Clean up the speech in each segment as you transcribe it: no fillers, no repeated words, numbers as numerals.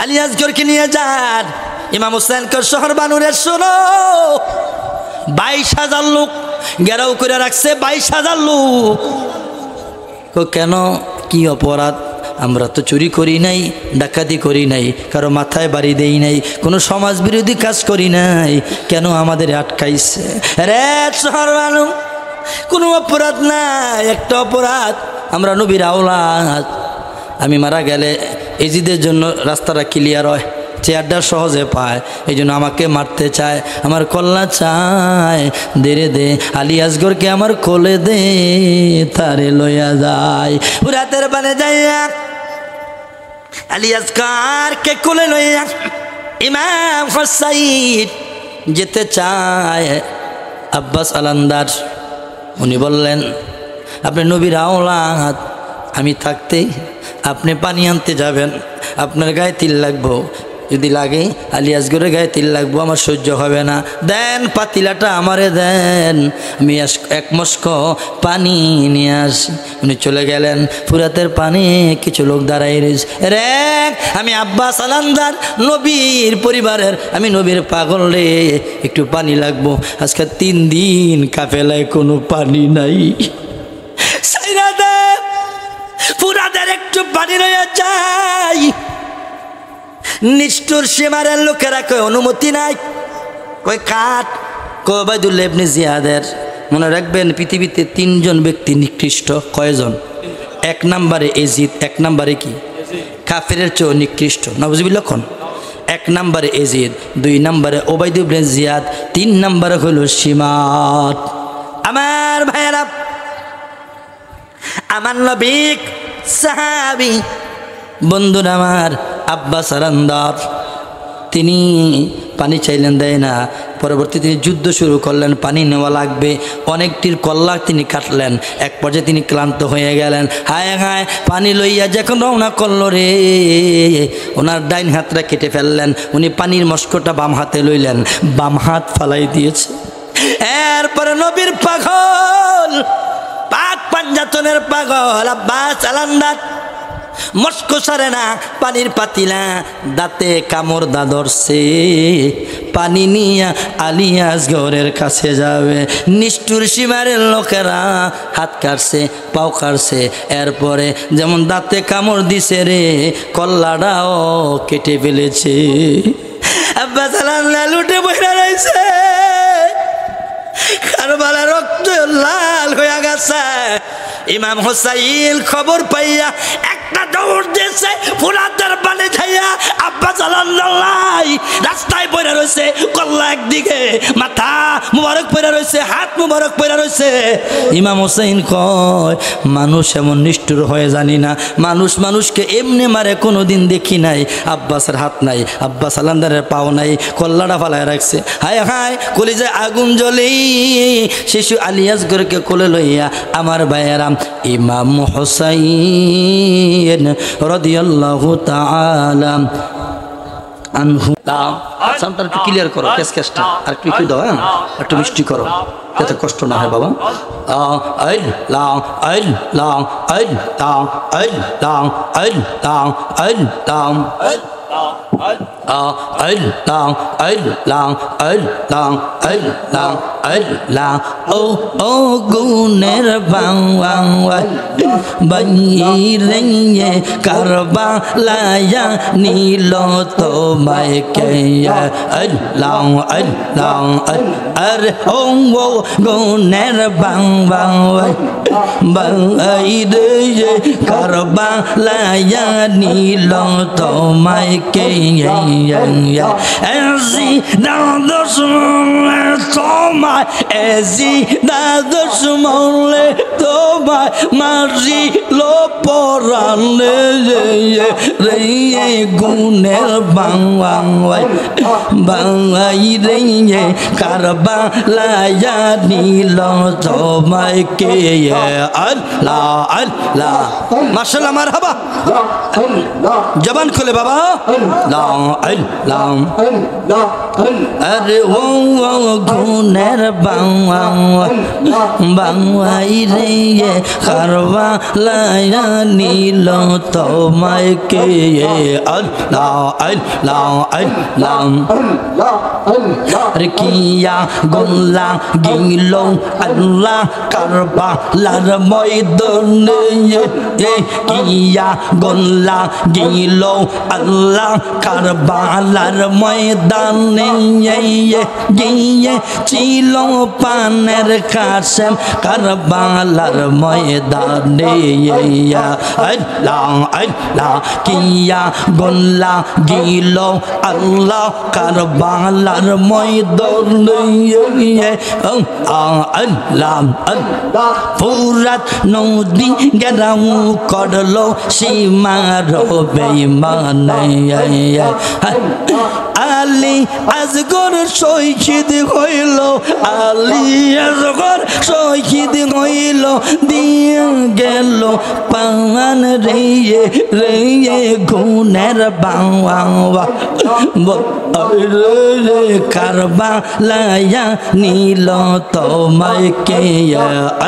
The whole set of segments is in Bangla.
আলী আসগরকে নিয়ে যান। ইমাম হুসাইনকে শহর বানুরে শোনো, 22,000 লোক ঘেরাও করে রাখছে, 22,000 লোক। কেন, কি অপরাধ? আমরা তো চুরি করি নাই, ডাকাতি করি নাই, কারো মাথায় বাড়ি দেই নাই, কোনো সমাজ বিরোধী কাজ করি নাই, কেন আমাদের আটকাইছে? রে শহর বানু, কোনো অপরাধ নাই, একটা অপরাধ, আমরা নবীর আওলাদ। আমি মারা গেলে এজিদের জন্য রাস্তাটা ক্লিয়ার হয়, চেয়ারটা সহজে পায়, এই জন্য আমাকে মারতে চায়, আমার কল্লা চায়, দেরে দে আলী আসগরকে আমার কোলে দে, তারে লইয়া যায়। রাতের বানে যাইয়া আলী আসগরকে কোলে লইয়া ইমাম হুসাইন যেতে চায়। আব্বাস আলান্দার উনি বললেন, আপনি নবীর আওলাদ, আমি থাকতে আপনি পানি আনতে যাবেন, আপনার গায়ে তিল লাগবো, যদি লাগে আলী আসগরের গায়ে তিল লাগবো, আমার সহ্য হবে না, দেন পাতিলাটা আমারে দেন, আমি এক মস্ক পানি নিয়ে আসি। উনি চলে গেলেন, ফুরাতের পানি কিছু লোক দাঁড়াই রয়েছে। রে আমি আব্বাস আলান্দার, নবীর পরিবারের, আমি নবীর পাগল রে, একটু পানি লাগবো, আজকে 3 দিন কাফেলায় কোনো পানি নাই, ফুরাদের একটু পানি রয়ে যায়। নিষ্ঠুর সীমারের লোকেরা কয় অনুমতি নাই, কয় কাট, কয় ওবায়দুল্লাহ ইবনে জিয়াদের। মনে রাখবেন, পৃথিবীতে 3 জন ব্যক্তি নিকৃষ্ট। কয়জন? 1 নম্বরে এজিদ, 1 নম্বরে কি? কাফেরের চেয়েও নিকৃষ্ট। নাউজুবিল্লাহ। 1 নম্বরে এজিদ, 2 নম্বরে ওবায়দুল্লাহ ইবনে জিয়াদ, 3 নম্বরে হলো সীমাত। আমার ভাইয়েরা, আমার নবী সাহাবী বন্ধুরা আমার, আব্বাস আলান্দার, তিনি পানি চাইলেন, দেয় না। পরবর্তী তিনি যুদ্ধ শুরু করলেন, পানি নেওয়া লাগবে, অনেকটির কল্লা তিনি কাটলেন, এক পর্যায়ে তিনি ক্লান্ত হয়ে গেলেন। হায় হায়, পানি লইয়া যখন রওনা করলো রে, ওনার ডাইন হাতটা কেটে ফেললেন, উনি পানির মস্কটা বাম হাতে লইলেন, বাম হাত ফালাই দিয়েছে। এরপরে নবীর পাগল, পাক পাঞ্জাতনের পাগল আব্বাস আলান্দার মস্কো সারে না, পানির পাতিলা দাঁতে কামড় দা ধরছে, পানি নিয়ে আলী আসগরের কাছে যাবে। নিষ্ঠুর সীমারের লোকেরা হাত কাটছে, পাও কাটছে, এরপরে যেমন দাঁতে কামড় দিছে রে, কল্লাটাও কেটে ফেলেছে। আব্বাস আলান্দার লুটে বইরা রয়েছে, কারবালা রক্ত লাল হয়ে গেছে। ইমাম হুসাইন খবর পাইয়া একটা দৌড় দিয়েছে, ফুরাতের পানি খাইয়া আব্বাস আলান্দার রাস্তায় পড়ে রয়েছে, কল্লা একদিকে, মাথা মুবারক পড়ে রয়েছে, হাত মুবারক পড়ে রয়েছে। ইমাম হুসাইন কয়, মানুষ এমন নিষ্ঠুর হয়ে জানি না, মানুষ মানুষকে এমনি মারে কোনোদিন দেখি নাই। আব্বাসের হাত নাই, আব্বাস আলান্দারের পাও নাই, কল্লাটা ফালায় রাখছে। হায় হায়, কলিজায় আগুন জ্বলে শিশু আলী আসগরকে কোলে লইয়া আমার ভাইয়েরা ইমাম হুসাইন রাদিয়াল্লাহু তাআলা আনহু। সাউন্ডটা একটু ক্লিয়ার করো, কেসটা আর একটু দাও, হ্যাঁ একটু মিষ্টি করো যাতে কষ্ট না হয় বাবা। ও গুনের বাইরে কারবালায়া নীল তোমায় কে আল্লাহ আল্লাহ। আরে ও গুনের বাইরে কারবালায়া নীল তোমায় কে এজি দাদস তোমায়, এজি দাদস মলে তোমায় মারি লো পরানে রে গুনের বাংলাই রে কারবালায়া নীল তোমায় কে আল্লাহ আল্লাহ। মাশাআল্লাহ, মারহাবা, জবান খুলে বাবা। আরে ও গুণের বাংলাই রে কারবালায় নীল তোমায় কে আল্লাহ আল্লাহ আল্লাহ কিয়া গোল্লা গিল আল্লাহ কারবালার ময়দানে কিয়া গোল্লা গিল আল্লাহ কারবালার ময়দানে গিয়ে ছিল পানের কাসেম কারবালার ময়দানে আল্লাহ আল্লাহ কিয়া গোল্লা গিল আল্লাহ কারবালার ময়দানে আল্লাহ আল্লাহ ফুরাত নদী গেরাও করলো সীমার বেঈমানে আলী আজগর শহীদ হইল আলী আজগর শহীদ হইল দিয়ে গেল পান রে রে গুণের বাবা রে কারবালায় নীল তোমায় কে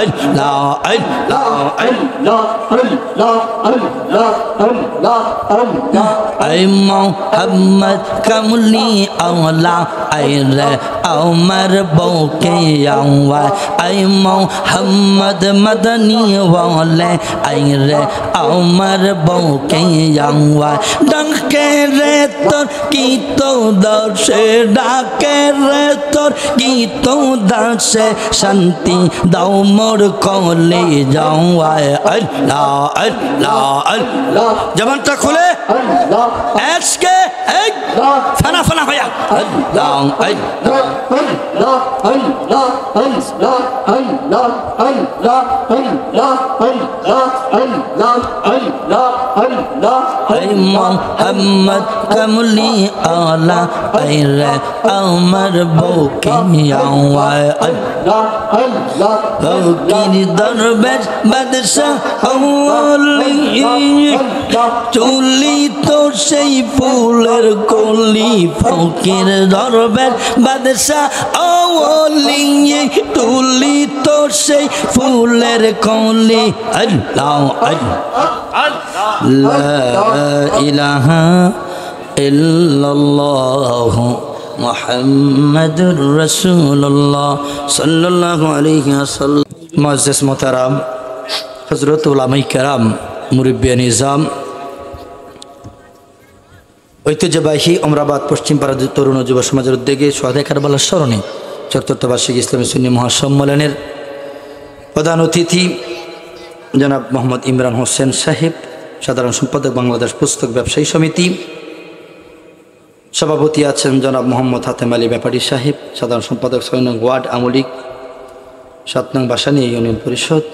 আল্লাহ আল্লাহ আল্লাহ আল্লাহ আল্লাহ আল্লাহ আল্লাহ আই মোহাম্মদ কমলি আওলা আই রে আমার বউকে আওয়া আই মোহাম্মদ মদনী ওয়ালে আই রে আমার বউকে আওয়া ডাকে রে তোর কি তো দর্শে ডাকে রে তোর কি তো দর্শে শান্তি দাও মোর কলে যাওয়া আল্লাহ আল্লাহ আল্লাহ জবানটা খুলে আল্লাহ আজকে এই ফানা ফানা হয়া আল্লাহ আল্লাহ আল্লাহ আল্লাহ আল্লাহ আল্লাহ আল্লাহ আল্লাহ আল্লাহ আল্লাহ আল্লাহ আল্লাহ আই মোহাম্মদ কমলি আলা আই রে আমার বউকে আওয়া আল্লাহ আল্লাহ ফকির দরবেশ বাদশাহ আওলি চুলি তো সেই ফুলের কলি ফকির দরবেশ বাদশাহ আওলি তুলি তো সেই ফুলের কলি আল্লাহ আল্লাহ লা ইলাহা ইল্লাল্লাহ মুহাম্মাদুর রাসূলুল্লাহ সাল্লাল্লাহু আলাইহি ওয়াসাল্লাম মুআজ্জাজ মুহতারাম হযরত উলামায়ে কেরাম মুরব্বিয়ান নিজাম ঐতিহ্যবাহী ওমরাবাদ পশ্চিমপাড়া তরুণ যুব সমাজের উদ্যোগে শহীদ কারবালার স্মরণে ৭৪ বার্ষিক ইসলামী সুন্নি মহাসম্মেলনের প্রধান অতিথি জনাব মোহাম্মদ ইমরান হোসেন সাহেব, সাধারণ সম্পাদক বাংলাদেশ পুস্তক ব্যবসায়ী সমিতি। সভাপতি আছেন জনাব মোহাম্মদ হাতেম আলী ব্যাপারী সাহেব, সাধারণ সম্পাদক ৬ নং ওয়ার্ড আওয়ামী লীগ ৭ নং বাসানী ইউনিয়ন পরিষদ।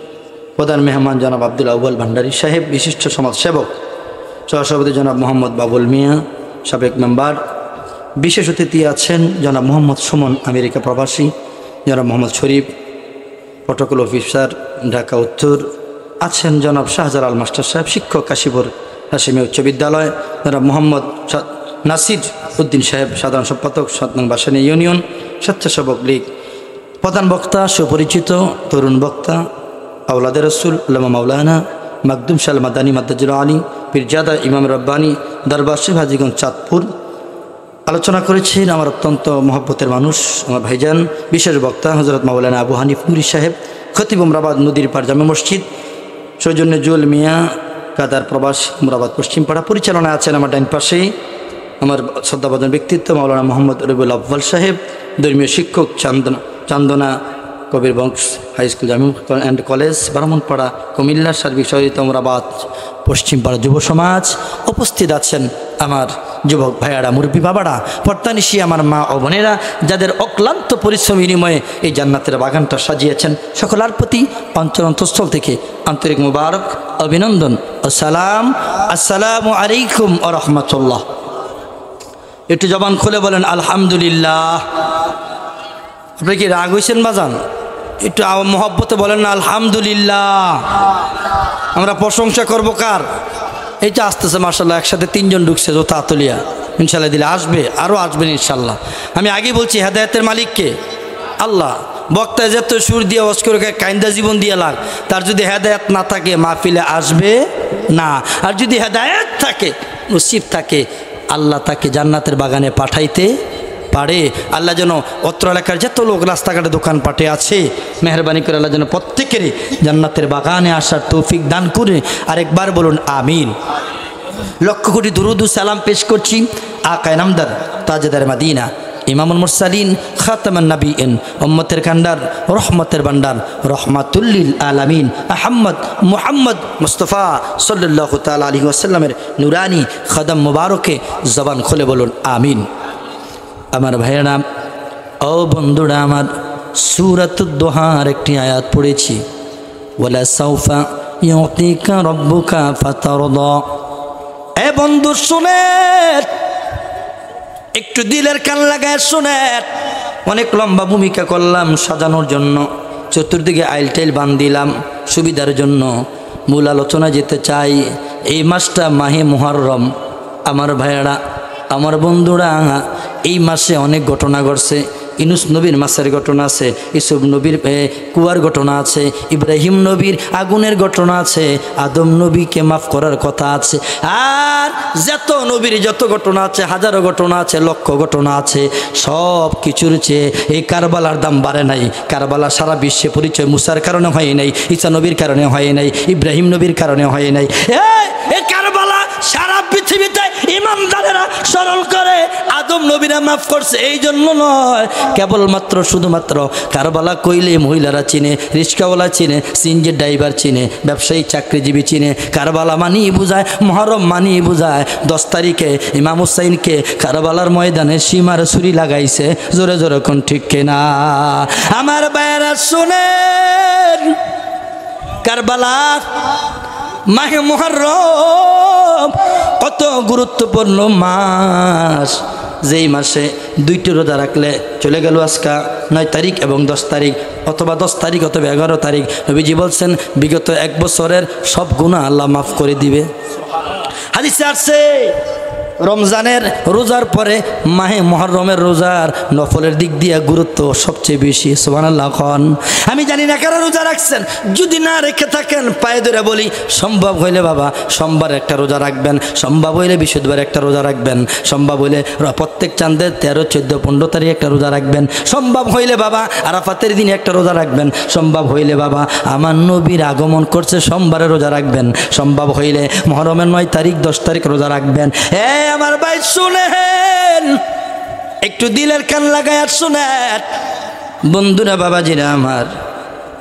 প্রধান মেহমান জনাব আব্দুল আউয়াল ভান্ডারী সাহেব, বিশিষ্ট সমাজসেবক। সহসভাপতি জনাব মোহাম্মদ বাবুল মিয়া, সাবেক মেম্বার। বিশেষ অতিথি আছেন জনাব মোহাম্মদ সুমন, আমেরিকা প্রবাসী। জনাব মোহাম্মদ শরীফ, প্রটোকল অফিসার, ঢাকা উত্তর। আছেন জনাব শাহজালাল মাস্টার সাহেব, শিক্ষক, কাশীপুর হাশিমি উচ্চ বিদ্যালয়। জনাব মোহাম্মদ নাসির উদ্দিন সাহেব, সাধারণ সম্পাদক ৭ নং বাসানী ইউনিয়ন স্বেচ্ছাসেবক লীগ। প্রধান বক্তা সুপরিচিত তরুণ বক্তা আওলাদে রসুল আল্লামা মাওলানা মাকদুম শাহ মাদানী মাদ্দাজুল আলী পীরজাদা ইমাম রব্বানী দরবার শরীফ হাজীগঞ্জ চাঁদপুর। আলোচনা করেছেন আমার অত্যন্ত মহব্বতের মানুষ, আমার ভাইজান বিশেষ বক্তা হজরত মাওলানা আবু হানিফ নুরি সাহেব, খতিব উমরাবাদ নদীর পার জামে মসজিদ। সৌজন্য জুয়েল মিয়া, কাদার প্রবাস, উমরাবাদ পশ্চিমপাড়া। পরিচালনায় আছেন আমার ডাইন পাশেই আমার শ্রদ্ধাভাজন ব্যক্তিত্ব মাওলানা মোহাম্মদ রবিউল আব্বাল সাহেব, ধর্মীয় শিক্ষক, Chandana Kabir Bangsha high school Jami and college, Brahmanpara, Comilla. সার্বিক সহযোগিতা উমরাবাদ পশ্চিমপাড়া যুব সমাজ। উপস্থিত আছেন আমার যুবক ভাইয়ারা, মুরব্বী বাবারা, পর্দানিশী আমার মা ও বোনেরা, যাদের অক্লান্ত পরিশ্রম বিনিময়ে এই জান্নাতের বাগানটা সাজিয়েছেন। সকলের প্রতি অন্তরস্থল থেকে আন্তরিক মুবারক, অভিনন্দন ও সালাম। আসসালামু আলাইকুম ওয়া রাহমাতুল্লাহ। একটু জবান খুলে বলেন আলহামদুলিল্লাহ। আপনি কি রাগ হয়েছেন বাজান? একটু মহব্বতে বলেন না আলহামদুলিল্লাহ। আমরা প্রশংসা করব কার? এইটা আসতেছে মাশাআল্লাহ, একসাথে 3 জন ঢুকছে জোতা তুলিয়া। ইনশাল্লাহ দিলে আসবে, আরও আসবেন ইনশাল্লাহ। আমি আগে বলছি হেদায়েতের মালিককে, আল্লাহ বক্তায় যত সুর দিয়ে ওয়াজ করে কাইন্দা জীবন দিয়ে লাগ, তার যদি হেদায়েত না থাকে মাহফিলে আসবে না। আর যদি হেদায়েত থাকে, নসিব থাকে, আল্লাহ তাকে জান্নাতের বাগানে পাঠাইতে পারে। আল্লাহ যেন অত্র এলাকার যত লোক রাস্তাঘাটে দোকানপাটে আছে, মেহরবানি করে আল্লাহ যেন প্রত্যেকেরই জান্নাতের বাগানে আসার তৌফিক দান করে। আরেকবার বলুন আমিন। লক্ষ কোটি দুরুদ ও সালাম পেশ করছি আকায়ে নামদার তাজদার মদিনা ইমামুল মুরসালিন খাতামান নবীন উম্মতের কান্ডার রহমতের ভান্ডার রহমাতুল্লিল আলামিন আহমদ মুহাম্মদ মুস্তাফা সাল্লাল্লাহু তাআলা আলাইহি ওয়াসাল্লামের নুরানি কদম মুবারকে জবান খুলে বলুন আমিন। আমার ভাইয়েরা ও বন্ধুরা আমার, সূরাতুদ দুহার একটি আয়াত পড়েছি, ওয়ালা সাউফা ইউতিকা রাব্বুকা ফাতারদা। এ বন্ধু শুনেন, একটু দিলের কান লাগায় শুনেন। অনেক লম্বা ভূমিকা করলাম সাজানোর জন্য, চতুর্দিকে আইল টাইল বান দিলাম সুবিধার জন্য। মূল আলোচনা যেতে চাই। এই মাসটা মাহে মুহররম। আমার ভাইয়েরা, আমার বন্ধুরা, এই মাসে অনেক ঘটনা ঘটছে। ইউনূস নবীর মাছের ঘটনা আছে, ইউসুফ নবীর কুয়ার ঘটনা আছে, ইব্রাহিম নবীর আগুনের ঘটনা আছে, আদম নবীকে মাফ করার কথা আছে। আর যত নবীর যত ঘটনা আছে, হাজারো ঘটনা আছে, লক্ষ ঘটনা আছে। সব কিছুর চেয়ে এই কারবালার দাম বাড়ে নাই। কারবালা সারা বিশ্বে পরিচয় মুসার কারণে হয় নাই, ঈসা নবীর কারণে হয় নাই, ইব্রাহিম নবীর কারণে হয় নাই। এই কারবালা সারা পৃথিবীতে ইমানদারেরা স্মরণ করে আদম নবীরা মাফ করছে এই জন্য নয়। কেবলমাত্র শুধুমাত্র কারবালা কইলে মহিলারা চিনে, রিক্সাওয়ালা চিনে, সিএনজি ড্রাইভার চিনে, ব্যবসায়ী চাকরিজীবী চিনে। কারবালা মানি বোঝায়, মুহররম মানি বোঝায় 10 তারিখে ইমাম হুসাইনকে কারবালার ময়দানে সীমার ছুরি লাগাইছে। জোরে জোরে কোন ঠিক কিনা? আমার ভাইয়েরা শুনেন, কারবালা মাহে মুহররম কত গুরুত্বপূর্ণ মাস। যেই মাসে 2টি রোজা রাখলে চলে গেল আজকা 9 তারিখ এবং 10 তারিখ, অথবা 10 তারিখ অথবা 11 তারিখ। নবীজি বলছেন বিগত 1 বছরের সব গুনাহ আল্লাহ মাফ করে দিবে। হাদিসে আছে রমজানের রোজার পরে মাহে মুহররমের রোজার নফলের দিক দিয়ে গুরুত্ব সবচেয়ে বেশি। সুবহানাল্লাহ। খন আমি জানি না কারা রোজা রাখছেন, যদি না রেখে থাকেন পায়ে ধরে বলি, সম্ভব হইলে বাবা সোমবার একটা রোজা রাখবেন, সম্ভব হইলে বৃহস্পতিবার একটা রোজা রাখবেন, সম্ভব হইলে প্রত্যেক চাঁদের 13, 14, 15 তারিখ একটা রোজা রাখবেন, সম্ভব হইলে বাবা আরাফাতের দিনে একটা রোজা রাখবেন, সম্ভব হইলে বাবা আমার নবীর আগমন করছে সোমবারে রোজা রাখবেন, সম্ভব হইলে মুহররমের 9 তারিখ 10 তারিখ রোজা রাখবেন। আমার ভাই শুনেন, একটু দিলের কান লাগায় শুনেন বন্ধুরা, বাবাজিরা আমার,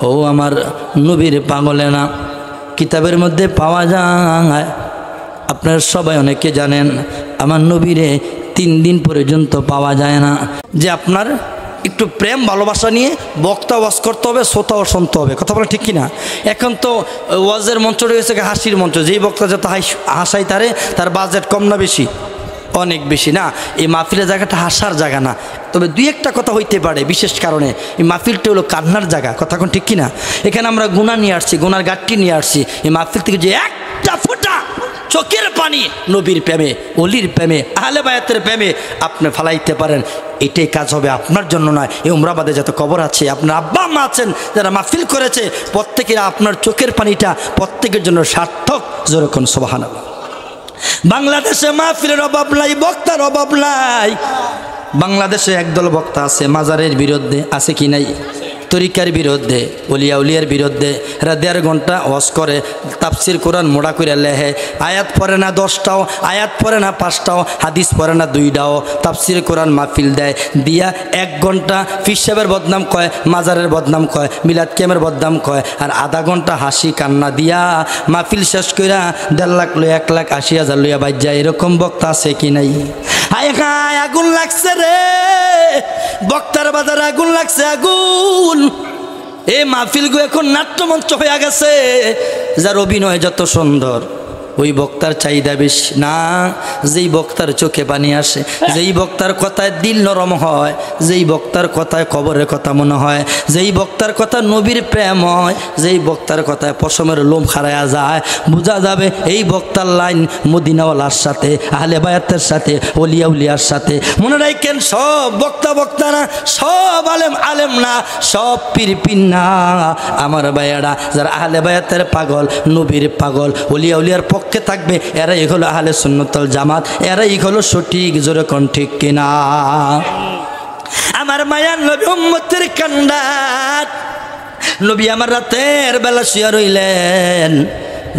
ও আমার নবীর পাগলে না কিতাবের মধ্যে পাওয়া যায়। আপনারা সবাই অনেকে জানেন আমার নবীরে 3 দিন পর্যন্ত পাওয়া যায় না। যে আপনার একটু প্রেম ভালোবাসা নিয়ে বক্তা ওয়াজ করতে হবে, শ্রোতাও শুনতে হবে। কথা বলে ঠিক কিনা? এখন তো ওয়াজের মঞ্চ রয়েছে হাসির মঞ্চ। যেই বক্তা যত হাসাই তার বাজেট কম না বেশি? অনেক বেশি না? এই মাহফিলের জায়গাটা হাসার জায়গা না, তবে 2-1টা কথা হইতে পারে বিশেষ কারণে। এই মাহফিলটা হলো কান্নার জায়গা। কথা কোন ঠিক কিনা? এখানে আমরা গুনাহ নিয়ে আসছি, গুনার গাঠটি নিয়ে আসছি। এই মাহফিল থেকে যে একটা ফোঁটা চোখের পানি নবীর প্রেমে, অলির প্রেমে, আহলে বায়াতের প্রেমে আপনি ফালাইতে পারেন, এটাই কাজ হবে আপনার জন্য নয়। এই উমরাবাদে যত কবর আছে, আপনার আব্বা আম্মা আছেন যারা মাহফিল করেছে, প্রত্যেকের আপনার চোখের পানিটা প্রত্যেকের জন্য সার্থক। যেরকম সুবহানাল্লাহ। বাংলাদেশে মাহফিলের অভাব নাই, বক্তার অভাব নাই। বাংলাদেশে একদল বক্তা আছে মাজারের বিরুদ্ধে, আছে কি নাই? তরিকার বিরুদ্ধে, ওলিয়া উলিয়ার বিরুদ্ধে। এরা 1.5 ঘন্টা ওয়াজ করে, তাফসির কোরআন মোড়া করে লেহে, আয়াত পড়ে না 10টাও, আয়াত পড়ে না 5টাও, হাদিস পড়ে না 2টাও, তাফসির কোরআন মাহফিল দেয় দিয়া 1 ঘন্টা পীর সাহেবের বদনাম কয়, মাজারের বদনাম কয়, মিলাদ কিয়ামের বদনাম কয়, আর আধা ঘন্টা হাসি কান্না দিয়া মাহফিল শেষ কইরা 1.5 লাখ লইয়া 1,80,000 লইয়া বাজ যায়। এরকম বক্তা আছে কি নাই? হায় হায়, আগুন লাগছে রে, বক্তার বাজারে আগুন লাগছে, আগুন। এই মাহফিলগুলো এখন নাট্যমঞ্চ হয়ে গেছে। যার অভিনয় যত সুন্দর, ওই বক্তার চাহিদা বেশি না, যেই বক্তার চোখে পানি আসে, যেই বক্তার কথায় দিল নরম হয়, যেই বক্তার কথায় কবরের কথা মনে হয়, যেই বক্তার কথা নবীর প্রেম হয়, যেই বক্তার কথায় পশমের লোম খাড়ায়া যায়, বোঝা যাবে এই বক্তার লাইন মদিনাওয়ালার সাথে, আহলে বায়াতের সাথে, ওলিয়া উলিয়ার সাথে। মনে রাখেন, সব বক্তা বক্তা না, সব আলেম আলেম না, সব পীর পীর না। আমার ভাইয়ারা, যারা আহলে বায়াতের পাগল, নবীর পাগল, ওলিয়া উলিয়ার পক্ষে থাকবে, এরাই হলো আহলে সুন্নাতুল জামাত, এরাই হলো সঠিক। জোরে কোন ঠিক কিনা? আমার মায়ার নবী উম্মতের কান্ডার নবী আমার রাতের বেলা শুয়ে রইলেন।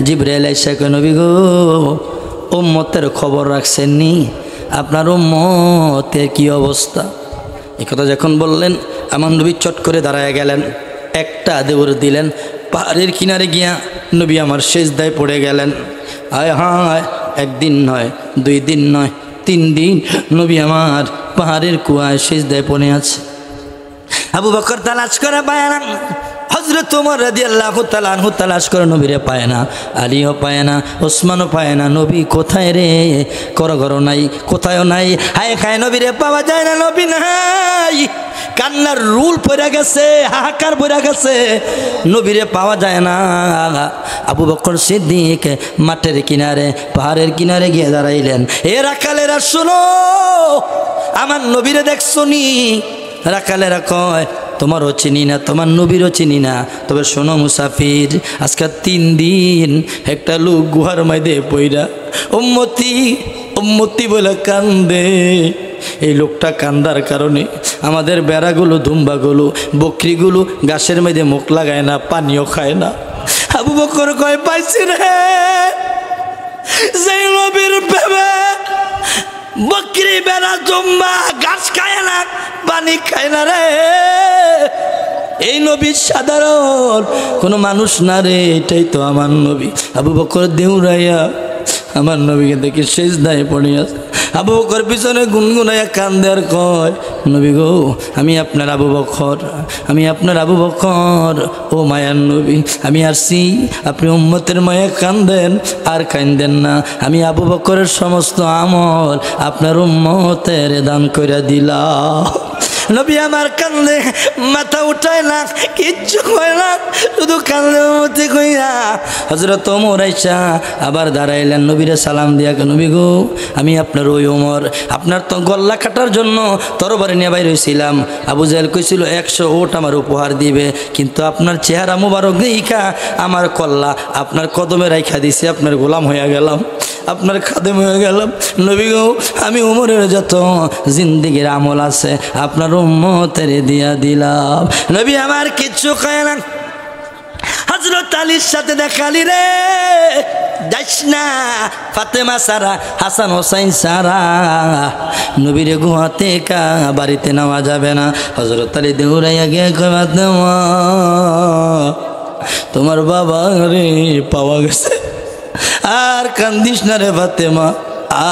জিবরাইল এসে কয়, নবী গো, উম্মতের খবর রাখছেন নি? আপনার উম্মতের কি অবস্থা? এই কথা যখন বললেন, আমার নবী চট করে দাঁড়ায় গেলেন, একটা দেউর দিলেন, পাহাড়ের কিনারে গিয়া নবী আমার সেজদায় পড়ে গেলেন। আয় হায়, একদিন নয়, 2 দিন নয়, 3 দিন নবী আমার পাহাড়ের কুয়ায় সেজদায় পড়ে আছে। আবু বকর তালাশ করে পায় না, হযরত ওমর রাদিয়াল্লাহু তাআলা আনহু তালাশ করে নবীরে পায় না, আলীও পায় না, ওসমানও পায় না। নবী কোথায় রে? করো নাই, কোথায়ও নাই। হায় খায় নবীরে পাওয়া যায় না, নবী নাই। কান্নার রুল পড়ে গেছে, হাহাকার পড়ে গেছে, নবীরে পাওয়া যায় না। আবু বকর সিদ্দিক মাঠের কিনারে, পাহাড়ের কিনারে গিয়ে দাঁড়াইলেন। এ রাখালেরা শোনো, আমার নবীরে দেখছো নি? রাখালেরা কয়, তোমারও চিনি না, তোমার নবীরও চিনি না, তবে শোনো মুসাফির, আজকে 3 দিন একটা লোক গুহার মধ্যে পইরা উম্মতি উম্মতি বলে কান্দে। এই লোকটা কান্দার কারণে আমাদের বেড়াগুলো, দুম্বাগুলো, বকরিগুলো গাছের মধ্যে মুখ লাগায় না, পানিও খায় না। আবু বকর কয়, পাইছি রে, যেই নবীর প্রেমে বকরি, বেড়া, দুম্বা গাছ খায় না, পানি খায় না রে, এই নবী সাধারণ কোনো মানুষ না রে, এটাই তো আমার নবী। আবু বকর দেউরাইয়া আমার নবীকে দেখে সেজদায় পড়ে আছে। আবু বকর পিছনে গুনগুনাইয়া কান্দে আর কয়, নবী গো, আমি আপনার আবু বকর, আমি আপনার আবু বকর, ও মায়ার নবী, আমি আসছি, আপনি উম্মতের মায়া কান্দেন আর কান্দেন না। আমি আবু বকরের সমস্ত আমল আপনার উম্মতের দান করে দিলাম। নবী আমার কান্দে, মাথা উঠায় না, কিচ্ছু কয় না, শুধু কান্দে উম্মতি কইয়া। হযরত ওমর আইসা আবার দাঁড়াইলেন, নবীরে সালাম দিয়া, নবী গো, আমি আপনার ওই ওমর, আপনার তো গল্লা কাটার জন্য তরবারি নিয়ে বাইর হইছিলাম। আবু জাহেল কইছিল 100 ওট আমার উপহার দিবে, কিন্তু আপনার চেহারা মুবারক দেইখা আমার কল্লা আপনার কদমে রাইখা দিছি, আপনার গোলাম হইয়া গেলাম, আপনার খাদেম হয়ে গেলাম। নবী গো, আমি ওমরের যত জিন্দেগির আমল আছে আপনার উম্মতের দিয়া দিলাম। নবী আমার কিচ্ছু খায় না। হযরত আলীর সাথে দেখালি রে, যাইস না, ফাতেমা সারা, হাসান হোসাইন সারা নবীরে গুহাতে কা বাড়িতে নেওয়া যাবে না। হযরত আলী দৌড়াইয়া গিয়ে কয়, ফাতেমা, তোমার বাবা রে পাওয়া গেছে, আর কান্দিস না রে ফাতেমা,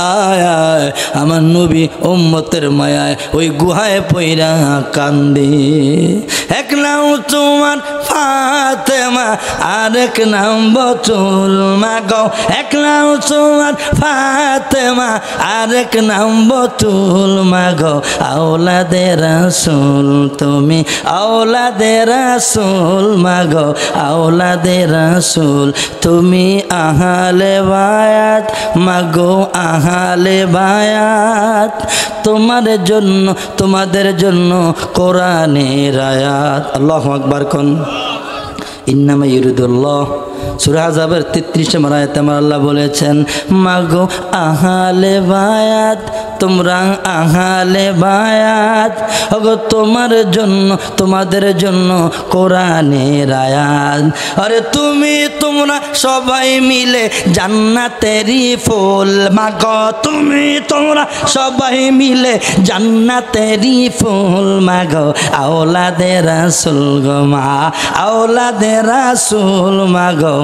আয় আয়, আমার নবী উম্মতের মায়ায় ওই গুহায় পইরা কান্দে। এক নাম তোমার ফাতেমা, আর এক নাম বতুল মাগো, এক নাম তোমার ফাতেমা, আর এক নাম বতুল মাগো, আওলাদে রাসূল তুমি, আওলাদে রাসূল মাগো, আওলাদে রাসূল তুমি, আহলে বায়াত মাগো, আহলে বায়াত, তোমার জন্য, তোমাদের জন্য কোরআনের আয়াত। আল্লাহু আকবার কোন। ইন্নামা ইউরিদুল্লাহ, সূরা আযাবের 33 নম্বর আয়াতে আমার আল্লাহ বলেছেন, মাগো আহলে বায়াত, তোমরা আহলে বায়াত, ওগো তোমার জন্য, তোমাদের জন্য কোরআনের আয়াত। আরে তুমি তোমরা সবাই মিলে জান্নাতেরই ফুল মাগো, তুমি তোমরা সবাই মিলে জান্নাতেরই ফুল মাগো, আওলাদে রাসূল গো মা, আওলাদে রাসূল মাগো।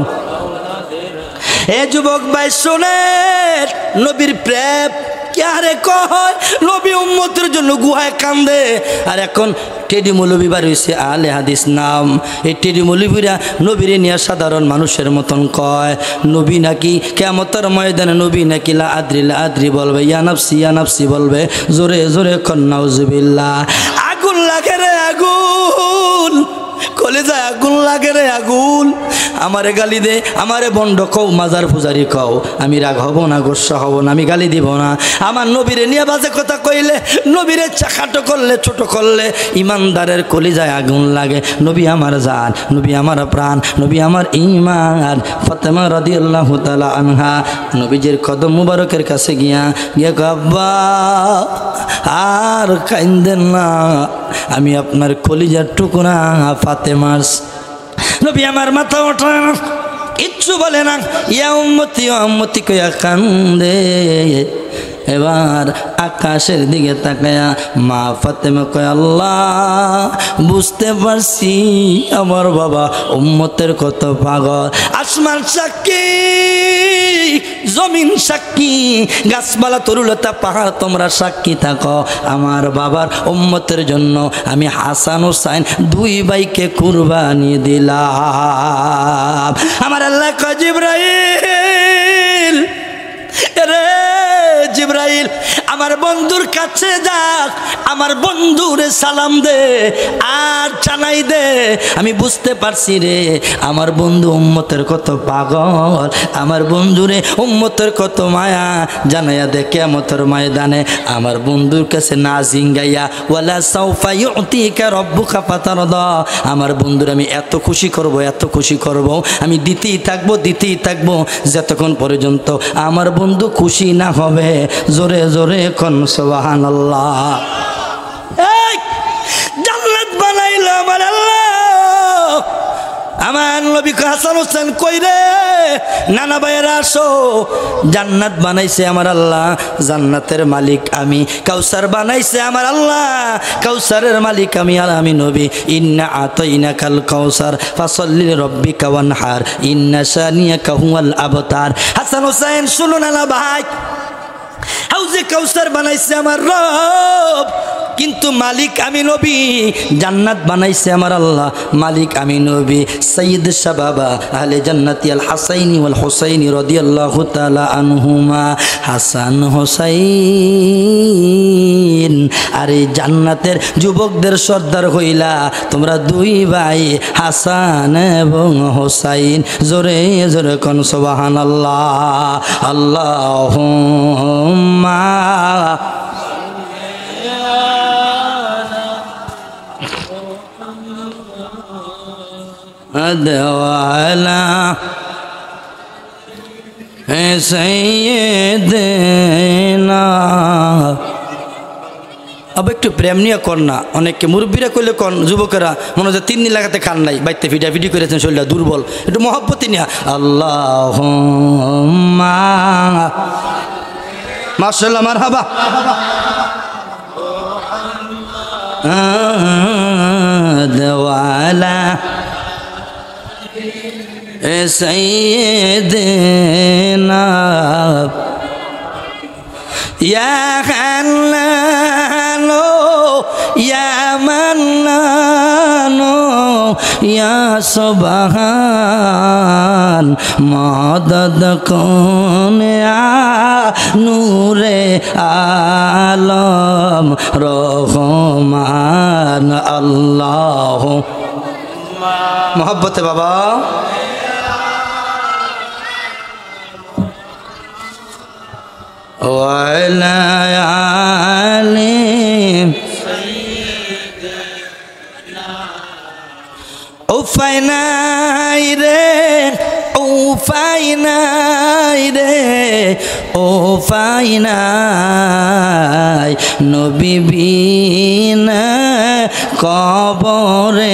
এ যুবক ভাই শোনেন, নবীর প্রেম ক্যারে কয় নবী উম্মতের জন্য গুহায় কান্দে। আর এখন টেডি মৌলবী বার হয়েছে আলে হাদিস নাম। এই টেডি মৌলবীরা নবীরে নিয়ে সাধারণ মানুষের মতন কয় নবী নাকি কিয়ামতের ময়দানে নবী নাকি লা আদ্রি বলবে, ইয়া নাফসি বলবে। জোরে জোরে নাউজুবিল্লাহ। আগুন লাগে রে আগুন, কলেজায় আগুন লাগে রে আগুন। আমারে গালি দে, আমারে বন্ড কও, মাজার পূজারি কও, আমি রাগ হব না, গোস্সা হব না, আমি গালি দিব না। আমার নবীরে নিয়ে বাজে কথা কইলে, নবীরে চাখাটো করলে, ছোট করলে ইমানদারের কলিজায় আগুন লাগে। নবী আমার জান, নবী আমার প্রাণ, নবী আমার ঈমান। ফাতেমা রাদিয়াল্লাহু তাআলা আনহা নবীজির কদম মুবারকের কাছে গিয়া আব্বা আর কাইন্দেন না, আমি আপনার কলিজার টুকরা ফাতেমার। নবী আমার মাথা ওঠে না, কিচ্ছু বলে না, ইয়া উম্মতি কইয়া কান্দে। এবার আকাশের দিকে তাকায়া মা ফাতেমা কয় আল্লাহ বুঝতে পারছি আমার বাবা উম্মতের কত পাগল। আসমান সাক্ষী, জমিন সাক্ষী, গাছপালা তরুলতা পাহাড় তোমরা সাক্ষী থাকো, আমার বাবার উম্মতের জন্য আমি হাসান হুসাইন দুই ভাইকে কুরবানি দিলাম। আমার আল্লাহ কয় জিবরাইল, রে জিবরাইল আমার বন্ধুর কাছে যাক, আমার বন্ধুরে সালাম দে আর জানাই দে আমি বুঝতে পারছি রে আমার বন্ধু উম্মতের কত পাগল, আমার বন্ধুরে উম্মতের কত মায়া। জানাইয়া দে কিয়ামতের ময়দানে আমার বন্ধুর কাছে না জিঙ্গাইয়া ওয়ালা সাউফা ইউতিকা রাব্বুকা ফাতারদা, আমার বন্ধুর আমি এত খুশি করব, এত খুশি করব, আমি দিতেই থাকবো যতক্ষণ পর্যন্ত আমার বন্ধু খুশি না হবে। জোরে জোরে কোন সুবহানাল্লাহ। এই জান্নাত বানাইলো আমার আল্লাহ। আমার নবী হাসান হোসেন কই রে? নানা ভাইয়েরা আসো, জান্নাত বানাইছে আমার আল্লাহ, জান্নাতের মালিক আমি। কাউসার বানাইছে আমার আল্লাহ, কাউসারের মালিক আমি। আর আমি নবী ইন্না আতাইনাকাল কাউসার ফাসাল্লি লিরাব্বিকা ওয়ানহার ইন্না শানিয়াকা হুয়াল আবতার। হাসান হোসেন শুনুন না ভাই, হাউজে কাউসার বানাইছে আমার রব, কিন্তু মালিক আমি নবী। জান্নাত বানাইছে আমার আল্লাহ, মালিক আমি নবী। সাইয়্যিদ শাবাবা আহলে জান্নাতি আল হাসাইনি ওয়াল হুসাইনি রাদিয়াল্লাহু তাআলা আনহুমা। হাসান হুসাইন আরে জান্নাতের যুবকদের সর্দার হইলা তোমরা দুই ভাই হাসান এবং হুসাইন। জোরে জোরে কোন সুবহানাল্লাহ। আল্লাহুম্মা আদওয়ালা সাইয়্যিদিনা। अब একটু প্রেম নিয়ে কর না, অনেককে মুরব্বীরা করলে কন, যুবকেরা মনে হচ্ছে 3 দিন লাগাতে খান নাই, বাইতে ফিডাফিডি করেছেন, শরীরটা দুর্বল, একটু মহব্বতি নিয়ে আল্লাহুম্মা মাশাআল্লাহ মারহাবা আদওয়ালা সাইয়্যিদিনা ইয়া হান্নানো ইয়া মান্নানো ইয়া সুবহান মদদ কোন নূরে আলম রহমান। আল্লাহ মোহব্বতে বাবা ওয়ালা আলিম উফাইনাই রে উফাইনাই রে উফাইনাই নবী বিনা কবরেতে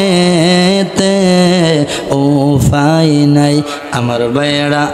উফাইনাই। আমার ভাইয়েরা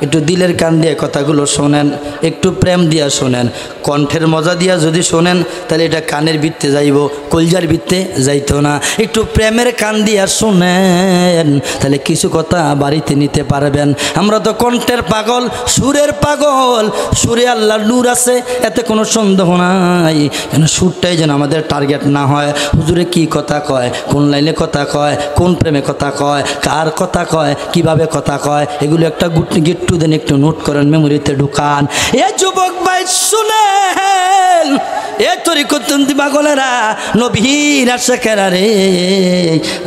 একটু দিলের কান দিয়ে কথাগুলো শোনেন, একটু প্রেম দিয়া শোনেন, কণ্ঠের মজা দিয়া যদি শোনেন তাহলে এটা কানের বৃত্তে যাইব, কলজার বৃত্তে যাইতো না। একটু প্রেমের কান দিয়া শোনেন তাহলে কিছু কথা বাড়িতে নিতে পারবেন। আমরা তো কণ্ঠের পাগল, সুরের পাগল, সুরে আল্লাহর নূর আছে, এতে কোনো সন্দেহ নাই। কেন সুরটাই যেন আমাদের টার্গেট না হয়। হুজুরে কি কথা কয়, কোন লাইনে কথা কয়, কোন প্রেমে কথা কয়, কার কথা কয়, কিভাবে কথা কয়, এগুলো একটা গিট্টু দেন, একটু নোট করেন, মেমোরিতে ঢুকান। এ যুবক ভাই শুনেন, এ তরিকতন্তি পাগলেরা, নবীর আশিকেরা রে,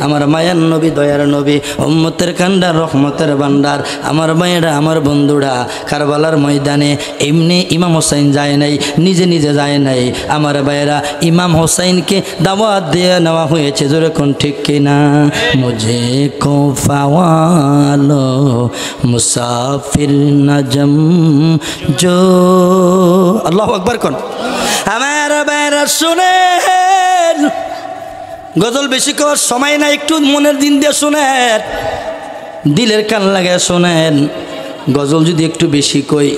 আমার মায়ার নবী, দয়ার নবী, উম্মতের কান্ডার, রহমতের ভান্ডার, আমার মায়েরা, আমার বন্ধুরা, কারবালার ময়দানে এমনি ইমাম হোসেন যায় নাই, নিজে নিজে যায় নাই। আমার ভাইয়েরা, ইমাম হোসেনকে দাওয়াত দিয়ে নেওয়া হয়েছে, জোরে কোন ঠিক কিনা? মুঝে কো ফাওয়ালো মুসাফির নজম জো, আল্লাহু আকবার কোন। আমার ভাইয়েরা শুনেন, গজল বেশি করার সময় না, একটু মনের দিন দিয়ে শোনেন, দিলের কান লাগে শোনেন। গজল যদি একটু বেশি কই,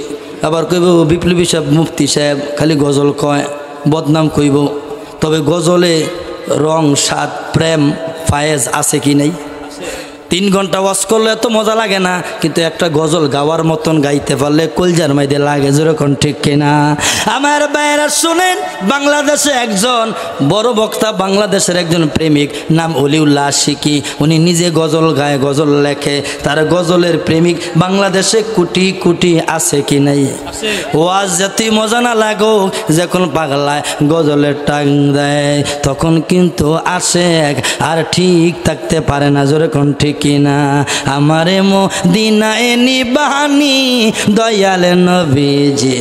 আবার কইব বিপ্লবী সাহেব, মুফতি সাহেব খালি গজল কয়, বদনাম কইব। তবে গজলে রং, স্বাদ, প্রেম, ফায়েজ আছে কি নাই? 3 ঘন্টা ওয়াজ করলে এত মজা লাগে না, কিন্তু একটা গজল গাওয়ার মতন গাইতে পারলে কলজার মাইদে লাগে, যেরকম ঠিক কিনা? আমার ভাইয়েরা শুনেন, বাংলাদেশে একজন বড় বক্তা, বাংলাদেশের একজন প্রেমিক, নাম অলিউল্লাহ আশিকি। উনি নিজে গজল গায়, গজল লেখে, তার গজলের প্রেমিক বাংলাদেশে কোটি কোটি আছে কি নাই? ওয়াজ যতই মজা না লাগুক, যখন পাগলায় গজলের টাং দেয় তখন কিন্তু আসে আর ঠিক থাকতে পারে না, যেরকম ঠিক কিনা? আমারে মদিনায় নিবানি দয়াল নবীজি,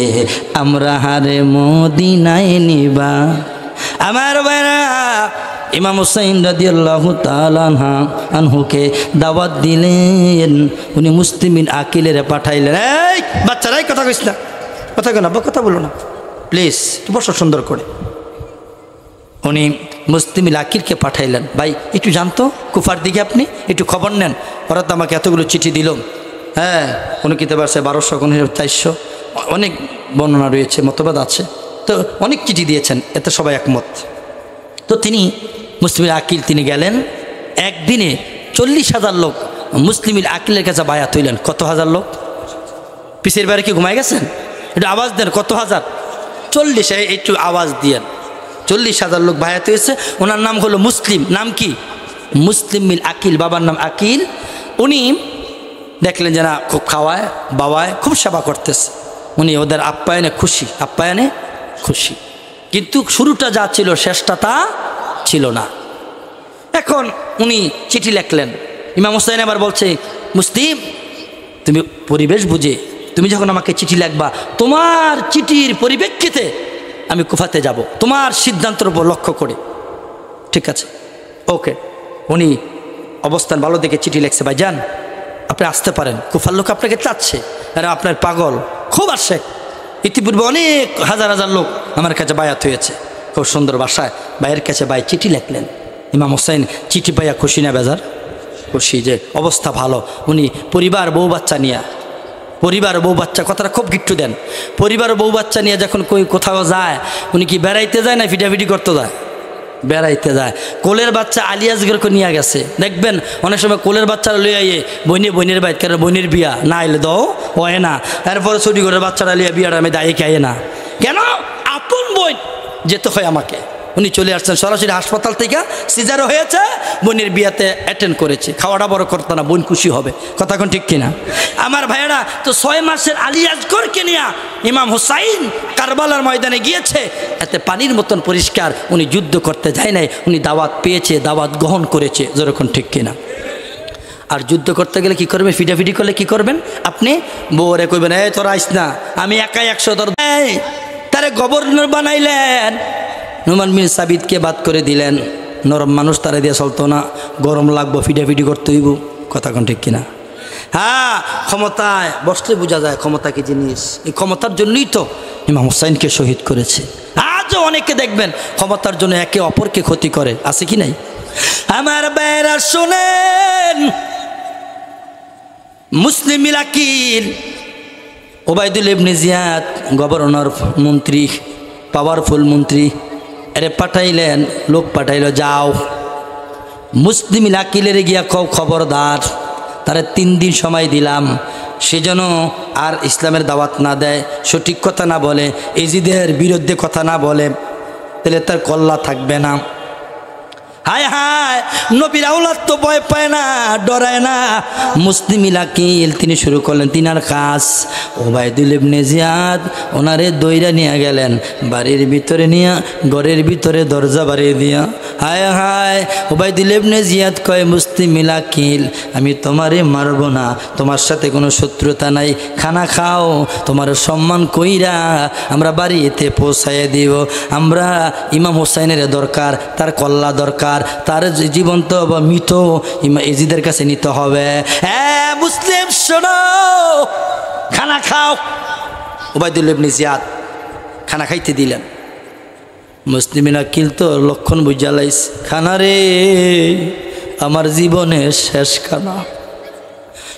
আমরা হারে মদিনায় নিবা। আমার ভাইরা, ইমাম হুসাইন রাদিয়াল্লাহু তাআলা আনহুকে দাওয়াত দিলেন, উনি মুসলিমিন আকিলের পাঠাইলেন। এই বাচ্চারাই কথা কইস না, কথা কই না, কথা বলো না প্লিজ, বসো সুন্দর করে। উনি মুসলিমিল আকিলকে পাঠাইলেন, ভাই একটু জানতো কুফার দিকে, আপনি একটু খবর নেন, ওরা তো আমাকে এতগুলো চিঠি দিল। হ্যাঁ, কোনো কিতাব আছে 1200, কোনো 400, অনেক বর্ণনা রয়েছে, মতবাদ আছে, তো অনেক চিঠি দিয়েছেন, এতে সবাই একমত। তো তিনি মুসলিমিল আকিল, তিনি গেলেন, একদিনে 40,000 লোক মুসলিমিল আকিলের কাছে বায়াত হইলেন। কত হাজার লোক? পিসের বাড়ি কি ঘুমাই গেছেন? একটু আওয়াজ দেন, কত হাজার? 40, একটু আওয়াজ দিয়েন। 40,000 লোক বায়াত হয়েছে। ওনার নাম হলো মুসলিম, নাম কি? মুসলিমিল আকিল, বাবার নাম আকিল। উনি দেখলেন যে না, খুব খাওয়ায়, বাবায় খুব সেবা করতেছে, উনি ওদের আপ্যায়নে খুশি, আপ্যায়নে খুশি। কিন্তু শুরুটা যা ছিল শেষটা তা ছিল না। এখন উনি চিঠি লিখলেন। ইমাম হোসেন আবার বলছে, মুসলিম তুমি পরিবেশ বুঝে, তুমি যখন আমাকে চিঠি লিখবা, তোমার চিঠির পরিপ্রেক্ষিতে আমি কুফাতে যাব, তোমার সিদ্ধান্তের উপর লক্ষ্য করে। ঠিক আছে, ওকে। উনি অবস্থান ভালো দেখে চিঠি লিখছে, ভাই যান, আপনি আসতে পারেন, কুফার লোক আপনাকে চাচ্ছে, আরে আপনার পাগল খুব আসে, ইতিপূর্বে অনেক হাজার হাজার লোক আমার কাছে বায়াত হয়েছে। খুব সুন্দর ভাষায় ভাইয়ের কাছে ভাই চিঠি লিখলেন। ইমাম হোসেন চিঠি পাইয়া খুশি না বেজার? খুশি, যে অবস্থা ভালো। উনি পরিবার, বউ বাচ্চা নিয়ে, পরিবার বউ বাচ্চা, কথাটা খুব গিট্টু দেন, পরিবার বউ বাচ্চা নিয়ে যখন কোথাও যায়, উনি কি বেড়াইতে যায় না ফিটাফিটি করতে যায়? বেড়াইতে যায়। কোলের বাচ্চা আলিয়াজগরকে নিয়ে গেছে, দেখবেন অনেক সময় কোলের বাচ্চারা লইয়া ইয়ে বইনের বাইর, কারণ বইনের বিয়া না এলে দাও হয় না, এরপরে ছুটি করে বাচ্চারা লিয়া বিয়াটা আমি দায়ী খাইয়ে না, কেন? আপন বই যেতে হয় আমাকে। উনি চলে আসছেন সরাসরি হাসপাতাল থেকে, সিজারও হয়েছে, বোনের বিয়াতে অ্যাটেন্ড করেছে, খাওয়াটা বড় করতো না, বোন খুশি হবে, কথা কোন ঠিক কিনা? আমার ভাইয়েরা, তো 6 মাসের আলী আসগরকে নিয়ে ইমাম হুসাইন কারবালার ময়দানে গিয়েছে, এতে পানির মতন পরিষ্কার। উনি যুদ্ধ করতে যায় নাই, উনি দাওয়াত পেয়েছে, দাওয়াত গ্রহণ করেছে, যেরকম ঠিক কিনা? আর যুদ্ধ করতে গেলে কি করবেন? ফিটাফিটি করলে কি করবেন? আপনি বউরে কইবেন, এই তোরা আইস না, আমি একাই 100 ধর, তারে গভর্নর বানাইলেন, নুমান বিন সাবিতকে বাদ করে দিলেন। নরম মানুষ, তারা দিয়ে চলতো না, গরম লাগবো, ফিটাফিটি করতে হইব, কথা কোন ঠিক কিনা? হ্যাঁ, ক্ষমতায় বসলে বোঝা যায় ক্ষমতা কি জিনিস। এই ক্ষমতার জন্যই তো ইমাম হুসাইনকে শহীদ করেছে। আজও অনেকে দেখবেন ক্ষমতার জন্য একে অপরকে ক্ষতি করে, আছে কি নাই? আমার ভাইয়েরা শোনেন, মুসলিম আকিল ওবায়দুল ইবনে জিয়াদ গভর্নর মন্ত্রী, পাওয়ারফুল মন্ত্রী, এরে পাঠাইলেন, লোক পাঠাইল, যাও মুসলিম আকিলের গিয়া খবরদার, তারা 3 দিন সময় দিলাম, সেজন্য আর ইসলামের দাওয়াত না দেয়, সঠিক কথা না বলে, এজিদের বিরুদ্ধে কথা না বলে, তাহলে তার কল্লা থাকবে না। হায় হায়, নবীর আওলাদ তো ভয় পায় না, ডরায় না। মুসলিম আকিল তিনি শুরু করলেন তিনার কাজ। ওবায়দুল ইবনে জিয়াদ ওনারে দইরা নিয়ে গেলেন বাড়ির ভিতরে, নিয়ে ঘরের ভিতরে দরজা বাড়িয়ে দিয়া, হায় হায়, ওবায়দুল ইবনে জিয়াদ কয়, মুসলিম আকিল আমি তোমারে মারব না, তোমার সাথে কোনো শত্রুতা নাই, খানা খাও, তোমার সম্মান কইরা আমরা বাড়িতে পৌঁছাইয়া দিব। আমরা ইমাম হোসাইনের দরকার, তার কল্লা দরকার, তার জীবন্ত বা মৃত এজিদের কাছে নিতে হবে। হ্যাঁ মুসলিম শোনো, খানা খাও। ওবায়দুল ইবনে জিয়াদ খানা খাইতে দিলেন। মুসলিম আকিল তো লক্ষণ বুঝা লাইছে, খানা রে আমার জীবনের শেষ খানা।